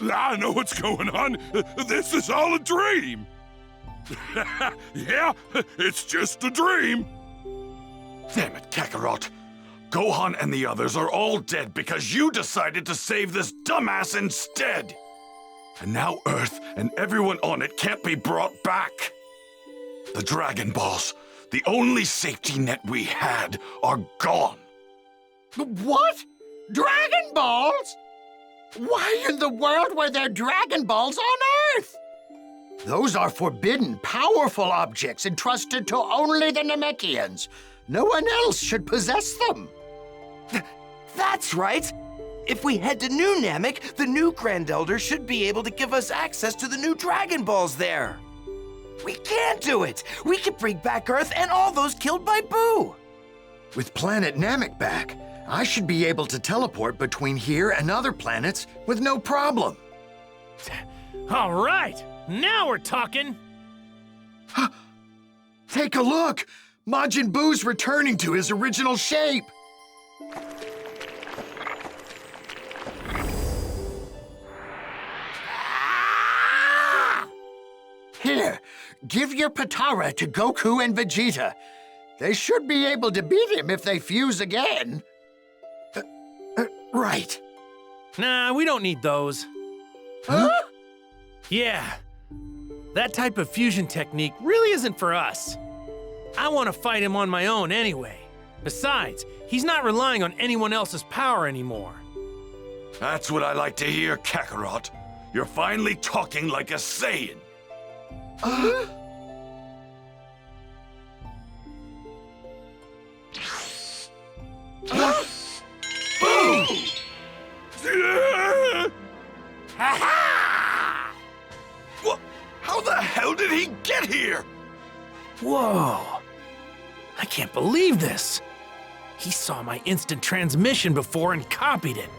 I know what's going on. This is all a dream. Yeah, it's just a dream. Damn it, Kakarot. Gohan and the others are all dead because you decided to save this dumbass instead. And now Earth and everyone on it can't be brought back. The Dragon Balls, the only safety net we had, are gone. What? Dragon Balls? Why in the world were there Dragon Balls on Earth? Those are forbidden, powerful objects entrusted to only the Namekians. No one else should possess them. That's right! If we head to New Namek, the new Grand Elder should be able to give us access to the new Dragon Balls there. We can do it! We can bring back Earth and all those killed by Boo! With planet Namek back, I should be able to teleport between here and other planets with no problem. All right! Now we're talking! Take a look! Majin Buu's returning to his original shape! Here, give your Patara to Goku and Vegeta. They should be able to beat him if they fuse again. Right. Nah, we don't need those. Huh? Yeah. That type of fusion technique really isn't for us. I want to fight him on my own anyway. Besides, he's not relying on anyone else's power anymore. That's what I like to hear, Kakarot. You're finally talking like a Saiyan. Boom! What? How the hell did he get here? Whoa. I can't believe this. He saw my instant transmission before and copied it.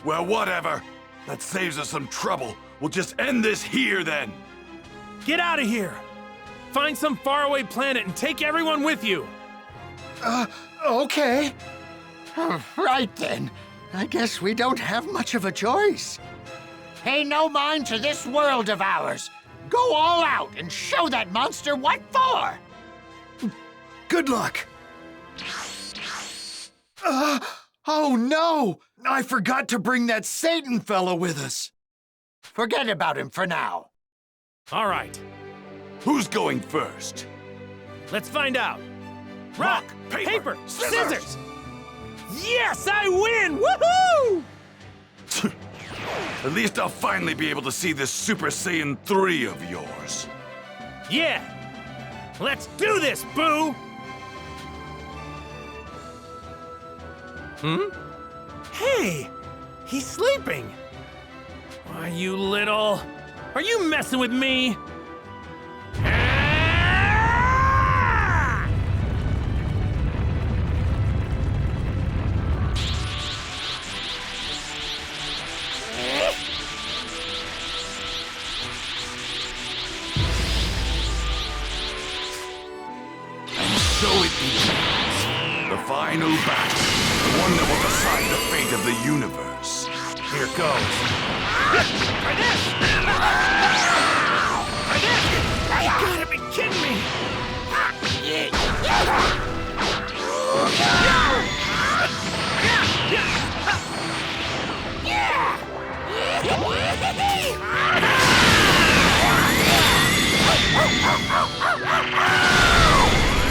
Well, whatever. That saves us some trouble. We'll just end this here then. Get out of here. Find some faraway planet and take everyone with you. Okay. Right then. I guess we don't have much of a choice. Pay no mind to this world of ours. Go all out and show that monster what for! Good luck! Oh no! I forgot to bring that Satan fellow with us. Forget about him for now. All right. Who's going first? Let's find out. Rock, paper, scissors! Yes, I win! Woohoo! At least I'll finally be able to see this Super Saiyan 3 of yours. Yeah! Let's do this, Boo! Hey! He's sleeping! Why, you little... Are you messing with me? The final battle. The one that will decide the fate of the universe. Here goes. Try this! Try this! You gotta be kidding me!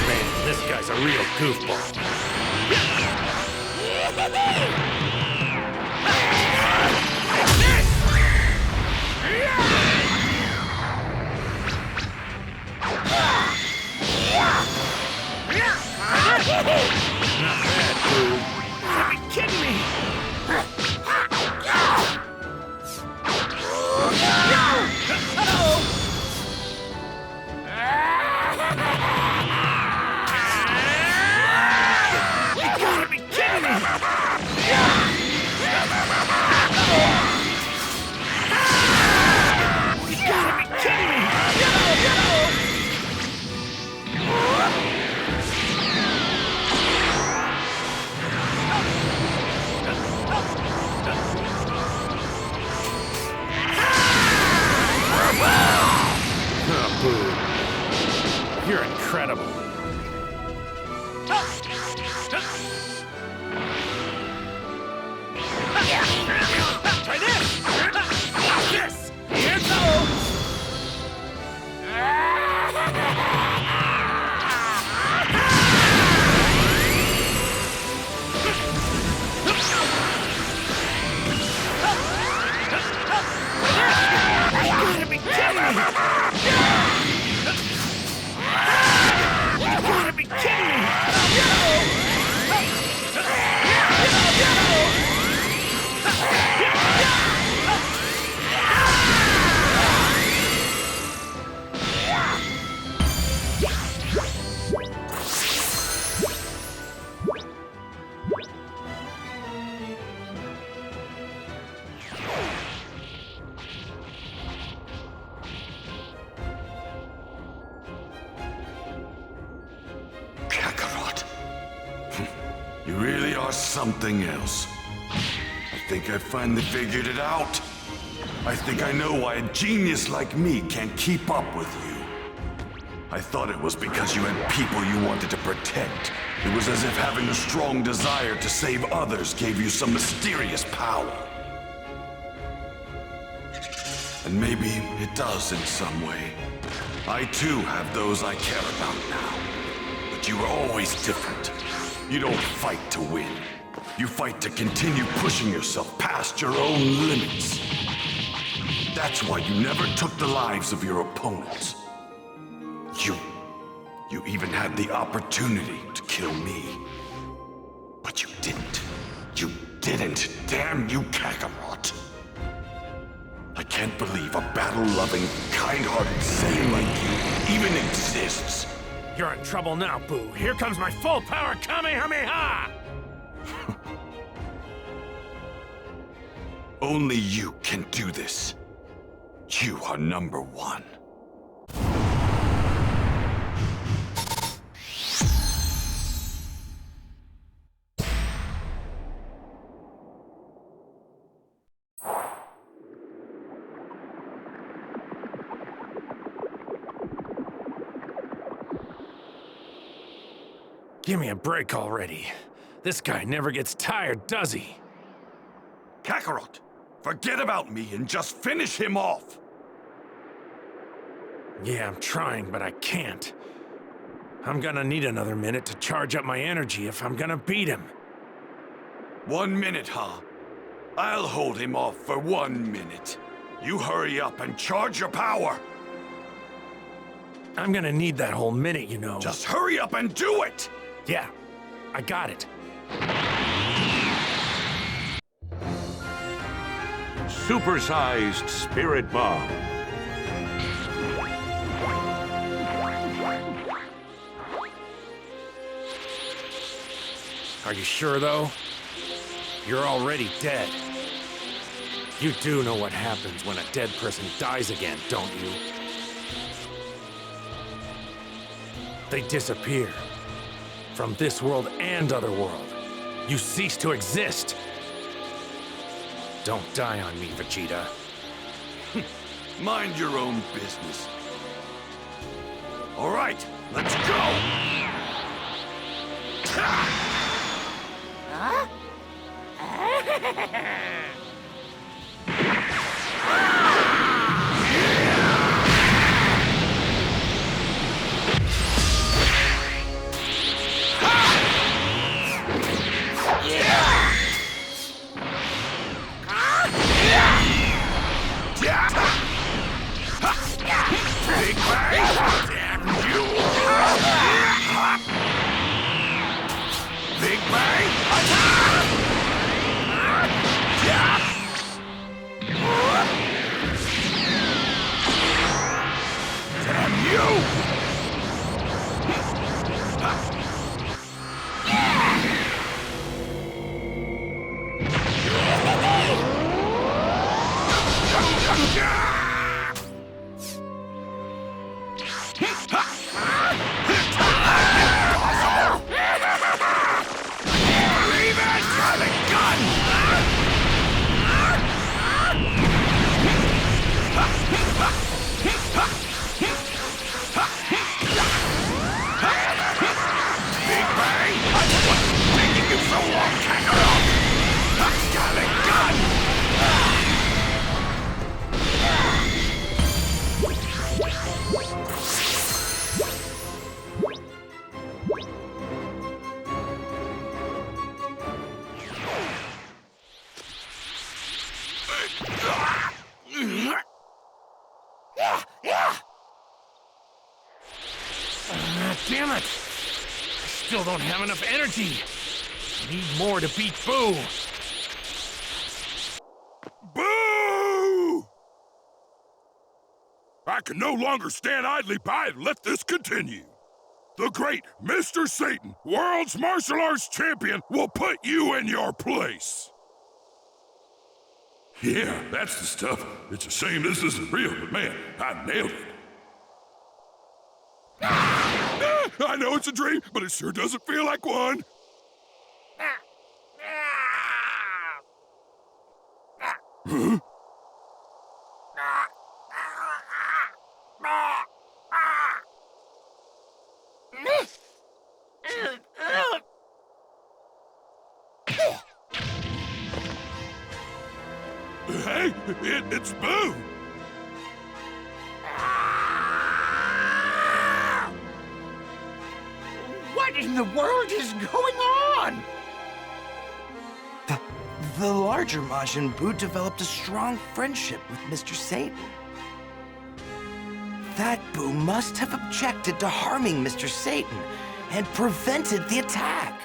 Man, this guy's a real goofball. Not bad, Boo. Are you kidding me? You gotta be kidding me! You gotta be kidding me! Oh, Boo. You're incredible. Try this! Watch this! Here goes! You gotta be kidding me! You gotta be kidding me! Kakarot. You really are something else. I think I finally figured it out. I think I know why a genius like me can't keep up with you. I thought it was because you had people you wanted to protect. It was as if having a strong desire to save others gave you some mysterious power. And maybe it does in some way. I too have those I care about now. But you were always different. You don't fight to win. You fight to continue pushing yourself past your own limits. That's why you never took the lives of your opponents. You even had the opportunity to kill me. But you didn't. You didn't. Damn you, Kakarot. I can't believe a battle-loving, kind-hearted Saiyan like you even exists. You're in trouble now, Boo. Here comes my full-power Kamehameha! Only you can do this. You are number one. Give me a break already. This guy never gets tired, does he? Kakarot, forget about me and just finish him off. Yeah, I'm trying, but I can't. I'm gonna need another minute to charge up my energy if I'm gonna beat him. 1 minute, huh? I'll hold him off for 1 minute. You hurry up and charge your power. I'm gonna need that whole minute, you know. Just hurry up and do it! Yeah, I got it. Supersized Spirit Bomb. Are you sure, though? You're already dead. You do know what happens when a dead person dies again, don't you? They disappear. From this world and other world, you cease to exist. Don't die on me, Vegeta. Mind your own business. All right, let's go! Huh? Big Bang! Damn you! Big Bang! Attack! Damn you! Big Bang! What's taking you so long, Kakarot? Got a gun! Damn it! I still don't have enough energy. I need more to beat Boo. Boo! I can no longer stand idly by and let this continue. The great Mr. Satan, world's martial arts champion, will put you in your place. Yeah, that's the stuff. It's a shame this isn't real, but man, I nailed it. I know it's a dream, but it sure doesn't feel like one. Huh? Hey, it's Boo! What in the world is going on? The larger Majin Buu developed a strong friendship with Mr. Satan. That Buu must have objected to harming Mr. Satan and prevented the attack.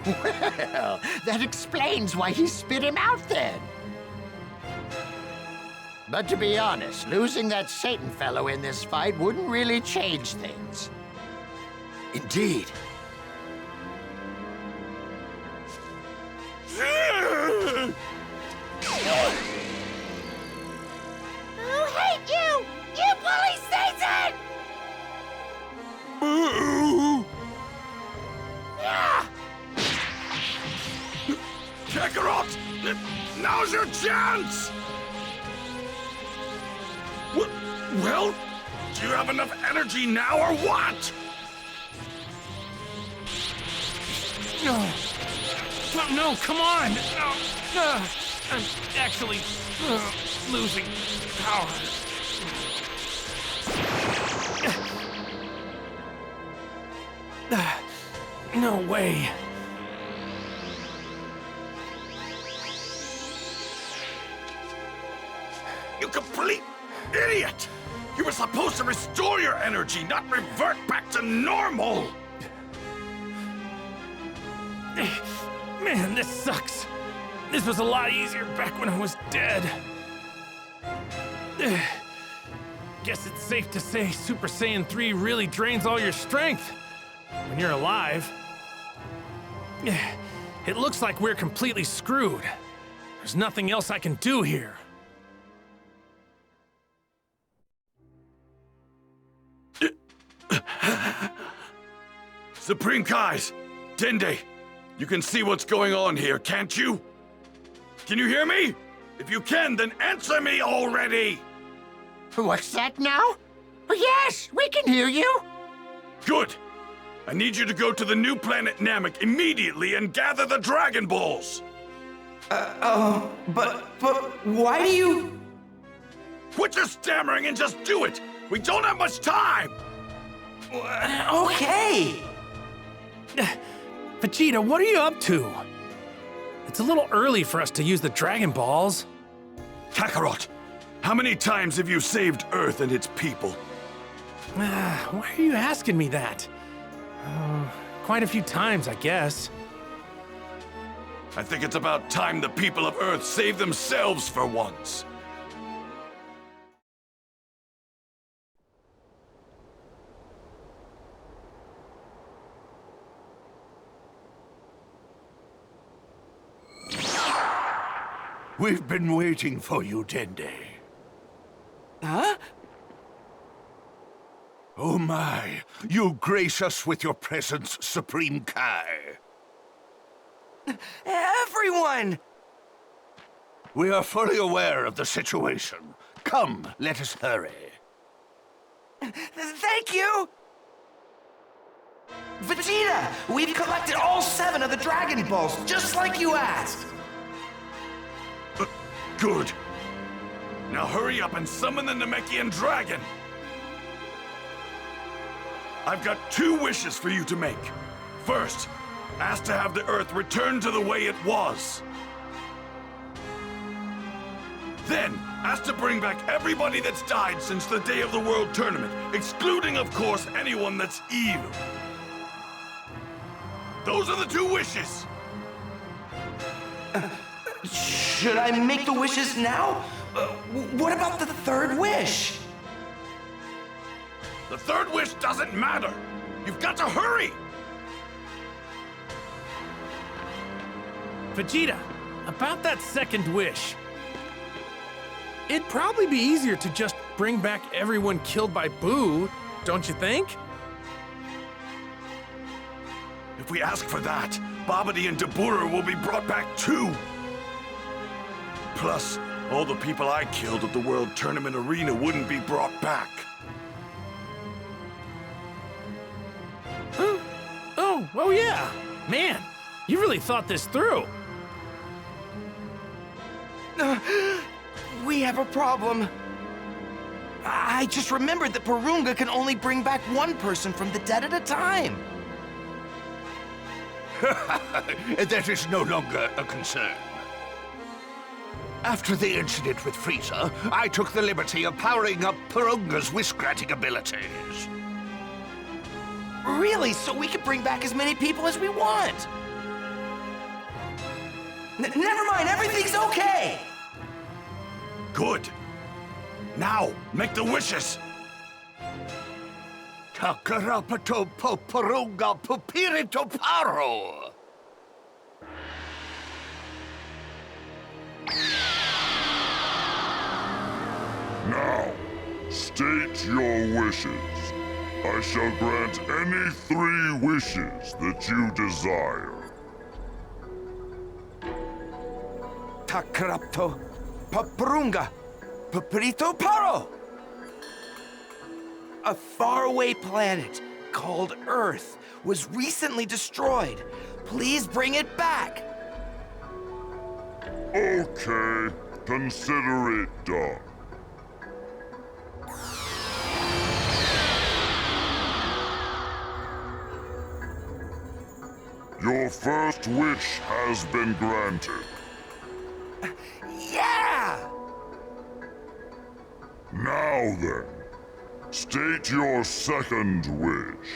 Well, that explains why he spit him out then. But to be honest, losing that Satan fellow in this fight wouldn't really change things. Indeed. Who hate you? You bully Satan! Boo! Yeah! Kakarot! Now's your chance! Well, do you have enough energy now or what? No, come on! I'm actually losing power. No way. You complete idiot! You were supposed to restore your energy, not revert back to normal! Man, this sucks. This was a lot easier back when I was dead. Guess it's safe to say Super Saiyan 3 really drains all your strength when you're alive. It looks like we're completely screwed. There's nothing else I can do here. Supreme Kais, Dende, you can see what's going on here, can't you? Can you hear me? If you can, then answer me already! What's that now? Oh, yes, we can hear you. Good! I need you to go to the new planet Namek immediately and gather the Dragon Balls! But why do you... Quit your stammering and just do it! We don't have much time! Okay! Vegeta, what are you up to? It's a little early for us to use the Dragon Balls. Kakarot, how many times have you saved Earth and its people? Why are you asking me that? Quite a few times, I guess. I think it's about time the people of Earth save themselves for once. We've been waiting for you, Dende. Huh? Oh my, you grace us with your presence, Supreme Kai. Everyone! We are fully aware of the situation. Come, let us hurry. Thank you! Vegeta, we've collected all 7 of the Dragon Balls, just like you asked! Good. Now hurry up and summon the Namekian Dragon! I've got 2 wishes for you to make. First, ask to have the Earth return to the way it was. Then, ask to bring back everybody that's died since the day of the World Tournament, excluding, of course, anyone that's evil. Those are the 2 wishes! Should I make the wishes now? What about the 3rd wish? The 3rd wish doesn't matter! You've got to hurry! Vegeta, about that 2nd wish. It'd probably be easier to just bring back everyone killed by Boo, don't you think? If we ask for that, Babidi and Dabura will be brought back too! Plus, all the people I killed at the World Tournament Arena wouldn't be brought back. Oh yeah! Man, you really thought this through. We have a problem. I just remembered that Porunga can only bring back 1 person from the dead at a time. That is no longer a concern. After the incident with Frieza, I took the liberty of powering up Porunga's wish-granting abilities. Really? So we can bring back as many people as we want? Never mind, everything's okay! Good. Now, make the wishes! Takarapato Porunga Pupirito Paro! Now, state your wishes. I shall grant any 3 wishes that you desire. Takarapto, Paprunga, Paprito Paro! A faraway planet called Earth was recently destroyed. Please bring it back. Okay, consider it done. Your first wish has been granted. Yeah! Now then, state your second wish.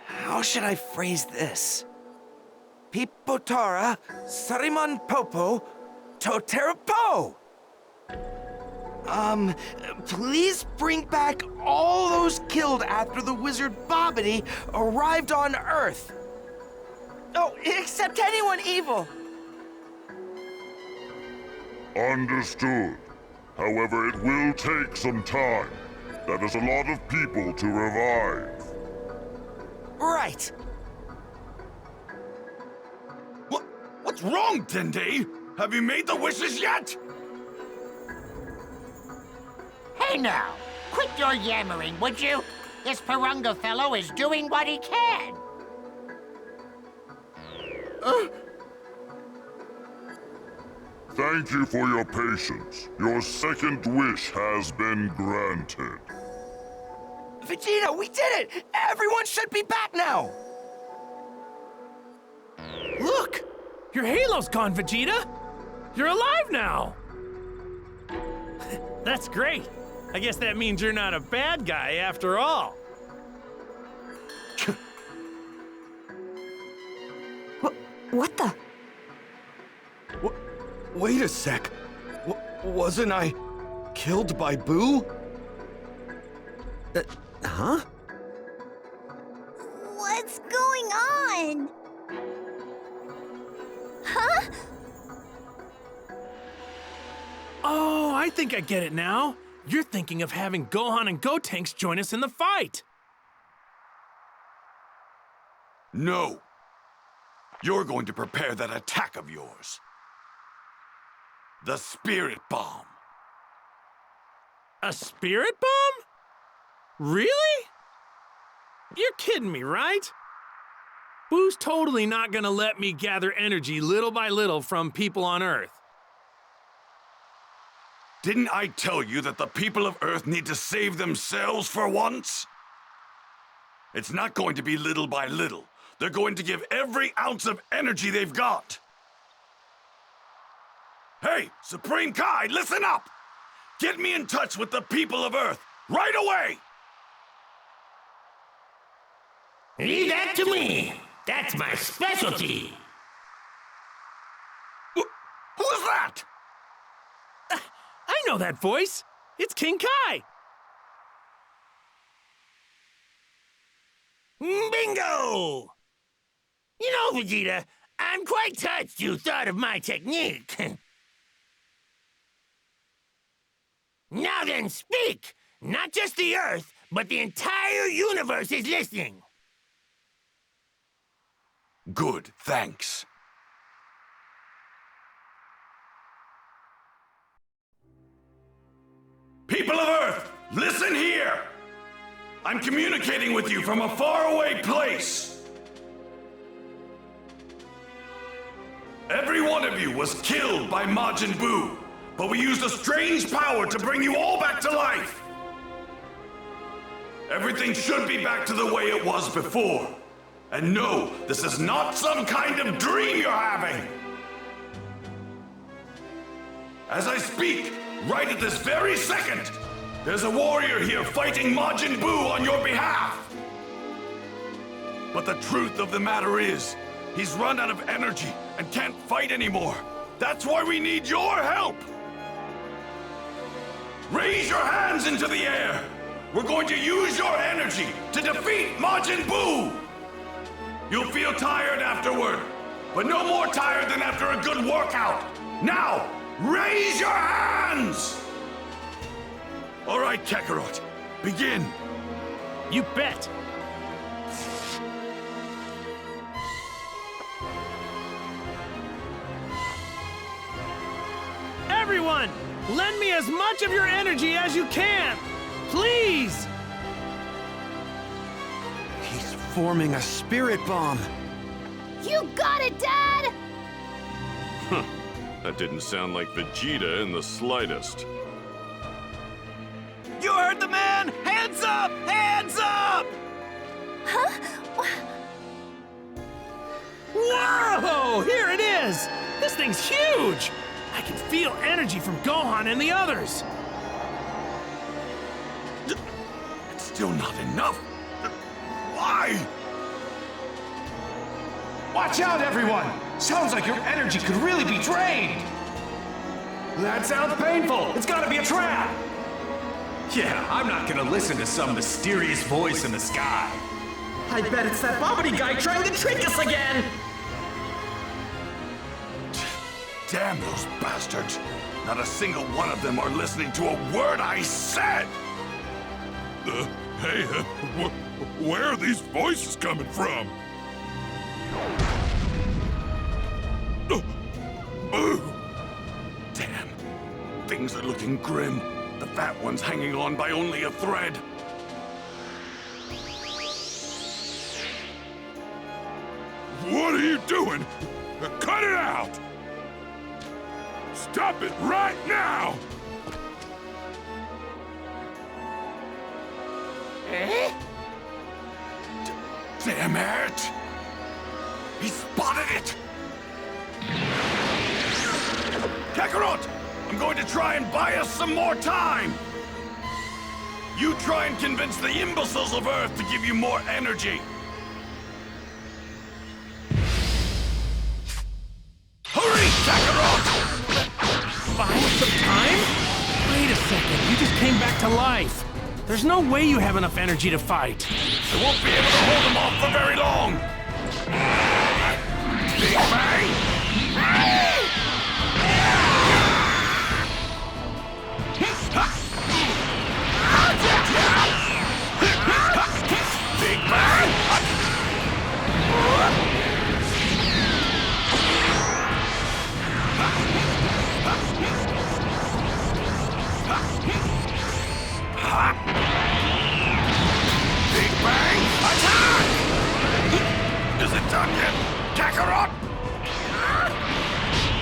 How should I phrase this? Pipotara, Sariman Popo, Toterapo! Please bring back all those killed after the wizard Babidi arrived on Earth. Oh, except anyone evil. Understood. However, it will take some time. That is a lot of people to revive. Right. What's wrong, Dende? Have you made the wishes yet? Hey now, quit your yammering, would you? This Purunga fellow is doing what he can. Thank you for your patience. Your second wish has been granted. Vegeta, we did it! Everyone should be back now! Look! Your halo's gone, Vegeta! You're alive now! That's great. I guess that means you're not a bad guy after all. What the? Wait a sec. Wasn't I killed by Boo? Huh? What's going on? Huh? Oh, I think I get it now. You're thinking of having Gohan and Gotenks join us in the fight. No. You're going to prepare that attack of yours. The Spirit Bomb. A spirit bomb? Really? You're kidding me, right? Boo's totally not gonna let me gather energy little by little from people on Earth. Didn't I tell you that the people of Earth need to save themselves for once? It's not going to be little by little. They're going to give every ounce of energy they've got. Hey, Supreme Kai, listen up! Get me in touch with the people of Earth right away! Leave that to me. That's my specialty. Who's that? I know that voice. It's King Kai. Bingo! You know, Vegeta, I'm quite touched you thought of my technique. Now then, speak! Not just the Earth, but the entire universe is listening. Good, thanks. People of Earth, listen here! I'm communicating with you from a faraway place. Every one of you was killed by Majin Buu, but we used a strange power to bring you all back to life. Everything should be back to the way it was before. And no, this is not some kind of dream you're having. As I speak, right at this very second, there's a warrior here fighting Majin Buu on your behalf. But the truth of the matter is, he's run out of energy and can't fight anymore. That's why we need your help. Raise your hands into the air. We're going to use your energy to defeat Majin Buu. You'll feel tired afterward, but no more tired than after a good workout. Now, raise your hands! All right, Kakarot, begin. You bet. Everyone, lend me as much of your energy as you can. Please! He's forming a spirit bomb. You got it, Dad! Huh. That didn't sound like Vegeta in the slightest. You heard the man! Hands up! Hands up! Huh? Whoa! Here it is! This thing's huge! I can feel energy from Gohan and the others. It's still not enough. Why? Watch out, everyone! Sounds like your energy could really be drained! That sounds painful! It's gotta be a trap! Yeah, I'm not gonna listen to some mysterious voice in the sky. I bet it's that Bobbity guy trying to trick us again! Damn those bastards! Not a single one of them are listening to a word I said! Hey, where are these voices coming from? Boo! Damn. Things are looking grim. The fat one's hanging on by only a thread. What are you doing? Cut it out! Stop it right now! Damn it! He spotted it! Kakarot! I'm going to try and buy us some more time! You try and convince the imbeciles of Earth to give you more energy! Hurry, Kakarot! Buy some time? Wait a second, you just came back to life. There's no way you have enough energy to fight. I won't be able to hold them off for very long! Big Bang! Big Bang! Big Bang! Attack! Is it done yet? Kakarot!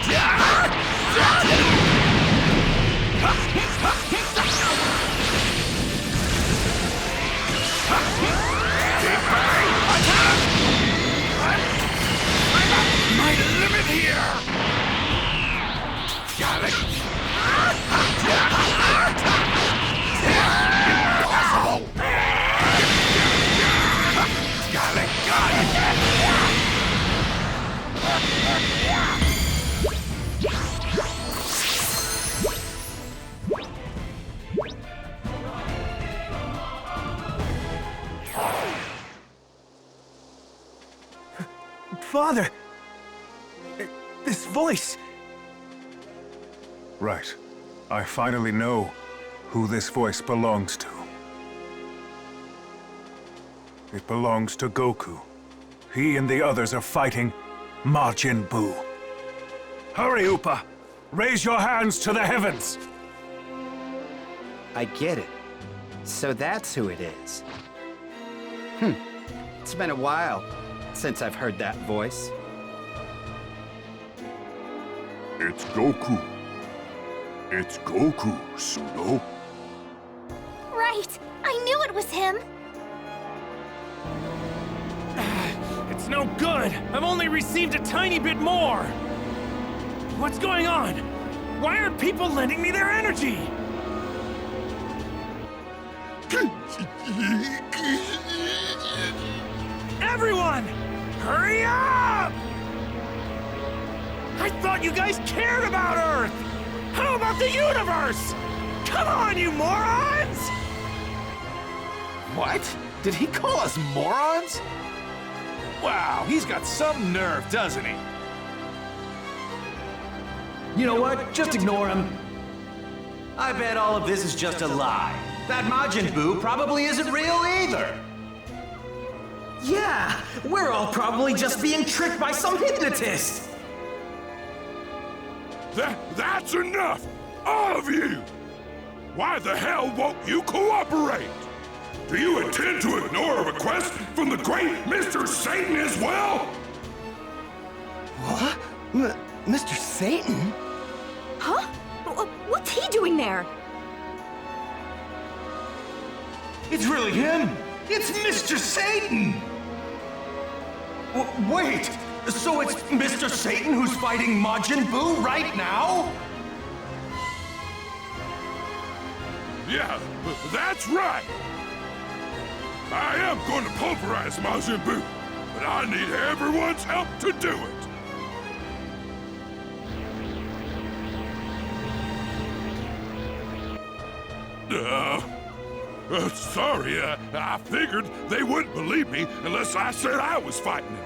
Big Bang! Attack! I'm at my limit here! Got it! Impossible! Got it! Father! This voice! Right. I finally know who this voice belongs to. It belongs to Goku. He and the others are fighting Majin Buu. Hurry, Upa! Raise your hands to the heavens! I get it. So that's who it is. It's been a while since I've heard that voice. It's Goku. It's Goku, Suno. Right! I knew it was him! It's no good! I've only received a tiny bit more! What's going on? Why aren't people lending me their energy? Everyone! Hurry up! I thought you guys cared about Earth! How about the universe? Come on, you morons! What? Did he call us morons? Wow, he's got some nerve, doesn't he? You know what? Just ignore him. I bet all of this is just a lie. That Majin Buu probably isn't real either. Yeah, we're all probably just being tricked by some hypnotist. That's enough! All of you! Why the hell won't you cooperate? Do you intend to ignore a request from the great Mr. Satan as well? What? Mr. Satan? Huh? What's he doing there? It's really him! It's Mr. Satan! Wait! So it's Mr. Satan who's fighting Majin Buu right now? Yeah, that's right! I am going to pulverize Majin Buu, but I need everyone's help to do it! Sorry, I figured they wouldn't believe me unless I said I was fighting him.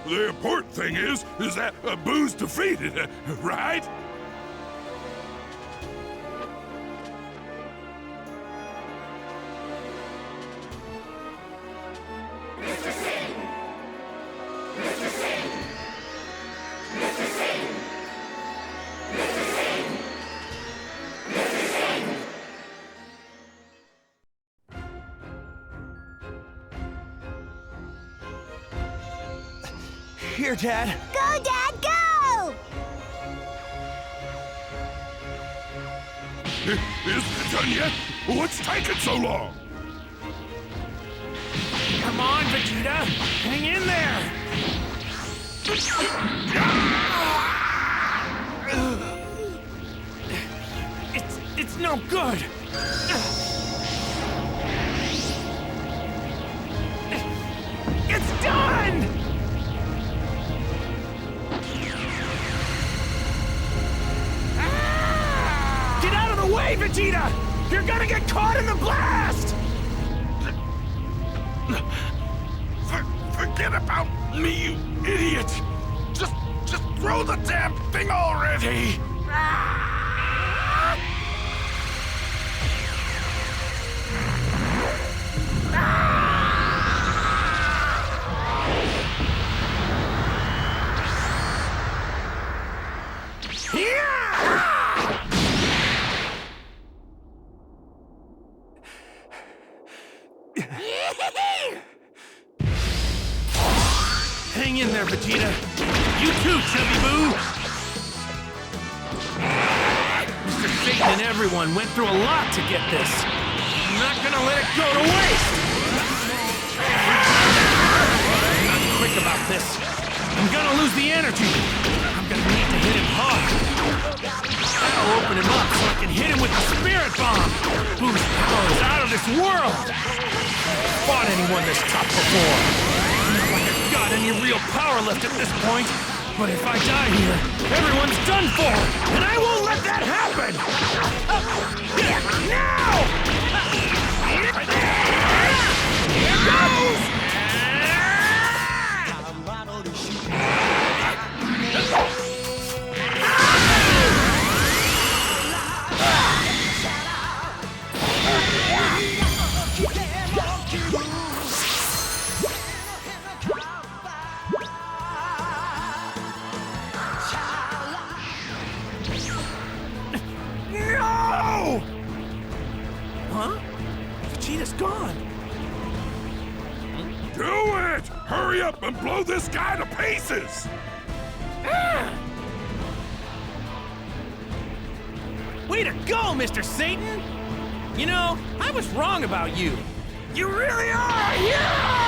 The important thing is that Boo's defeated, right? Here, Dad. Go, Dad, go! Isn't it done yet? What's taking so long? Come on, Vegeta! Hang in there! It's no good! It's done! Get out of the way, Vegeta! You're gonna get caught in the blast! Forget about me, you idiot! Just throw the damn thing already! Hang in there, Vegeta. You too, Chubby Boo. Mr. Satan and everyone went through a lot to get this. I'm not gonna let it go to waste. I'm not quick about this. I'm gonna lose the energy. I'm gonna need to hit him hard. That'll open him up so I can hit him with the Spirit Bomb. Boo's power is out of this world. Fought anyone this tough before. Not like I've got any real power left at this point. But if I die here, everyone's done for! And I won't let that happen! Now! Here goes! No! Huh? Vegeta's gone. Do it! Hurry up and blow this guy to pieces! Way to go, Mr. Satan! You know, I was wrong about you. You really are a hero!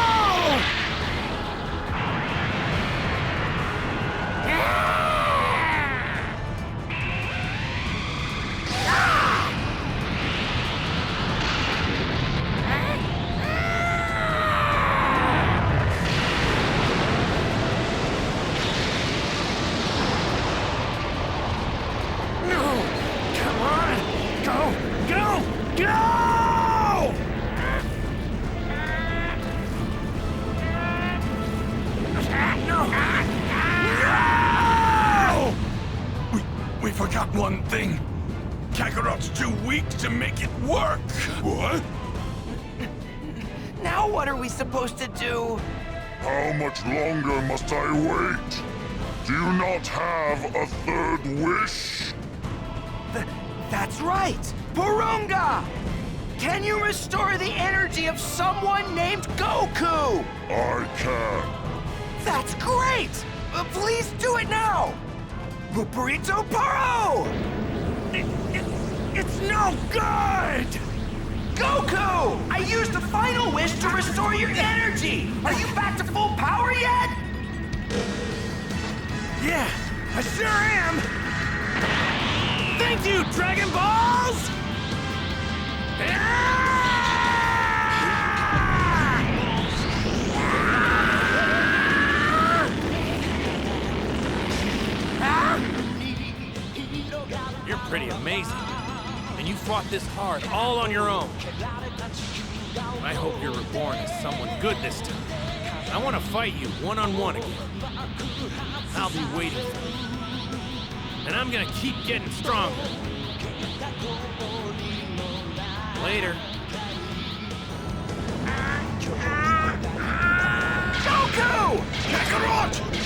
We forgot one thing. Kakarot's too weak to make it work. What? Now what are we supposed to do? How much longer must I wait? Do you not have a third wish? That's right! Porunga! Can you restore the energy of someone named Goku? I can. That's great! Please do it now! Burrito Paro! It's no good! Goku! I used the final wish to restore your energy! Are you back to full power yet? Yeah, I sure am! Thank you, Dragon Balls! You're pretty amazing. And you fought this hard, all on your own. I hope you're reborn as someone good this time. I want to fight you one-on-one again. I'll be waiting for you. And I'm gonna keep getting stronger. Later.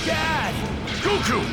Dad! Goku!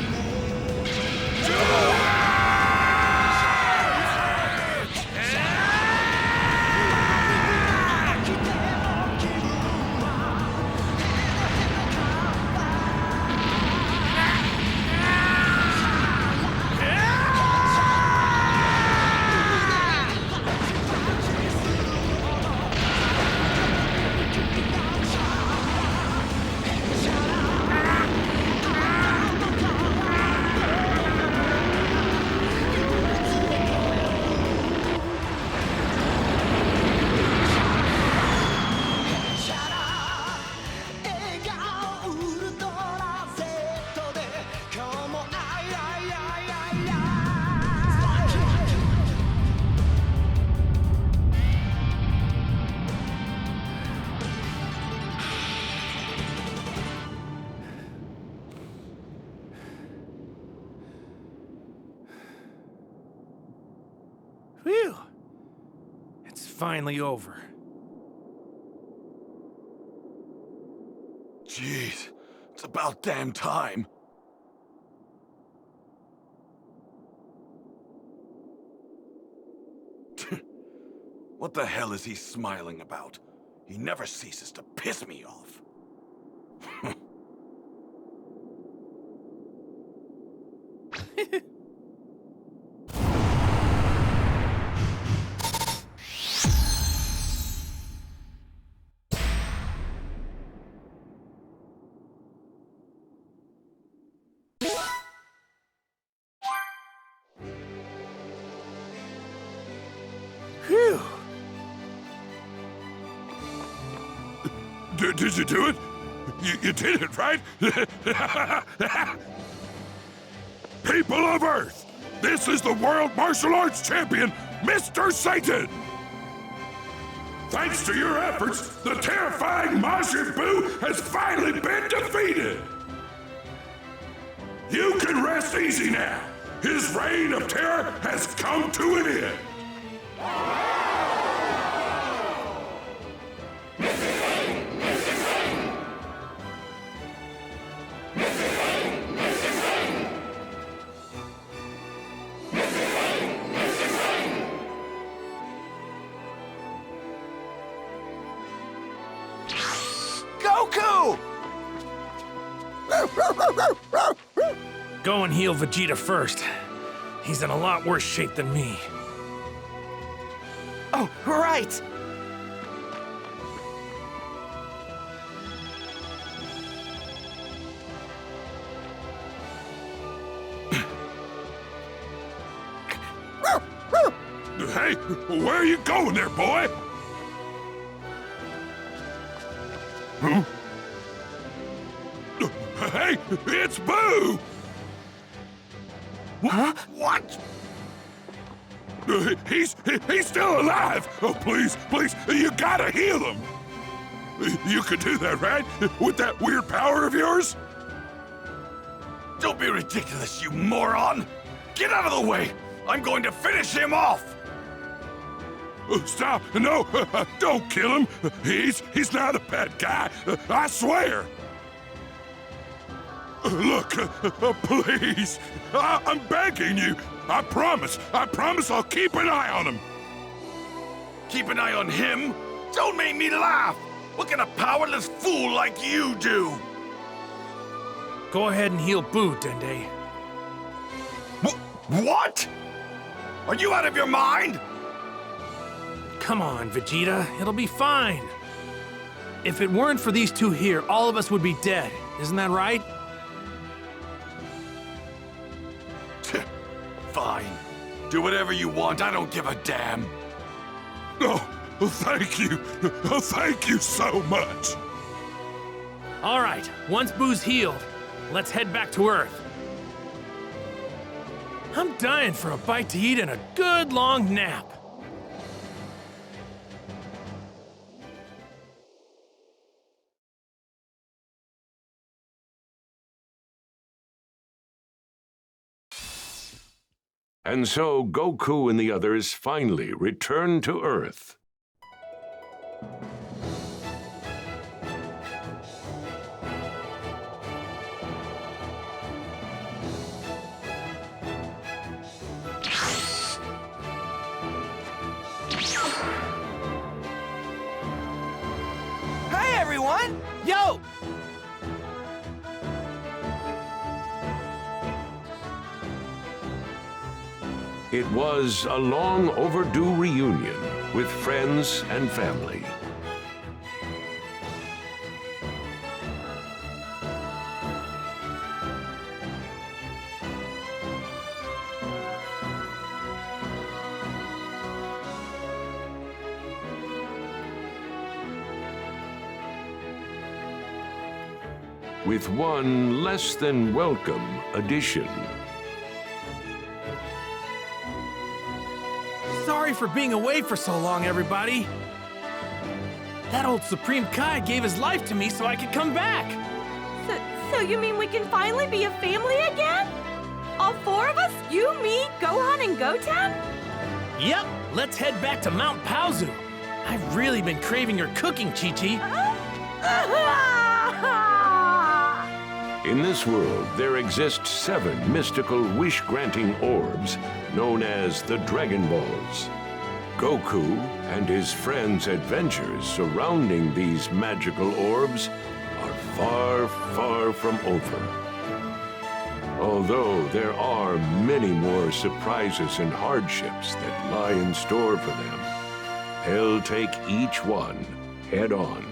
Phew. It's finally over. Jeez, it's about damn time. What the hell is he smiling about? He never ceases to piss me off. Phew. Did you do it? You did it, right? People of Earth, this is the World Martial Arts Champion, Mr. Satan! Thanks to your efforts, the terrifying Majin Buu has finally been defeated! You can rest easy now. His reign of terror has come to an end. Goku! Go and heal Vegeta first. He's in a lot worse shape than me. Oh, right! Hey, where are you going there, boy? Huh? Hey, it's Boo! Huh? What? He's still alive! Oh, please, you gotta heal him! You could do that, right? With that weird power of yours? Don't be ridiculous, you moron! Get out of the way! I'm going to finish him off! Stop! No! Don't kill him! He's not a bad guy! I swear! Look, please! I'm begging you! I promise I'll keep an eye on him! Keep an eye on him? Don't make me laugh! What can a powerless fool like you do? Go ahead and heal Boo, Dende. What? Are you out of your mind? Come on, Vegeta. It'll be fine. If it weren't for these two here, all of us would be dead. Isn't that right? Fine. Do whatever you want. I don't give a damn. Oh, thank you. Thank you so much. All right. Once Boo's healed, let's head back to Earth. I'm dying for a bite to eat and a good long nap. And so Goku and the others finally returned to Earth. everyone! Yo! It was a long overdue reunion with friends and family. With one less than welcome addition. Sorry for being away for so long, everybody. That old Supreme Kai gave his life to me so I could come back. So you mean we can finally be a family again? All four of us? You, me, Gohan, and Goten? Yep, let's head back to Mount Paozu. I've really been craving your cooking, Chi-Chi. In this world, there exist 7 mystical wish-granting orbs known as the Dragon Balls. Goku and his friends' adventures surrounding these magical orbs are far, far from over. Although there are many more surprises and hardships that lie in store for them, they'll take each one head on.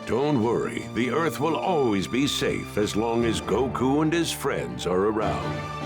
Don't worry, the Earth will always be safe as long as Goku and his friends are around.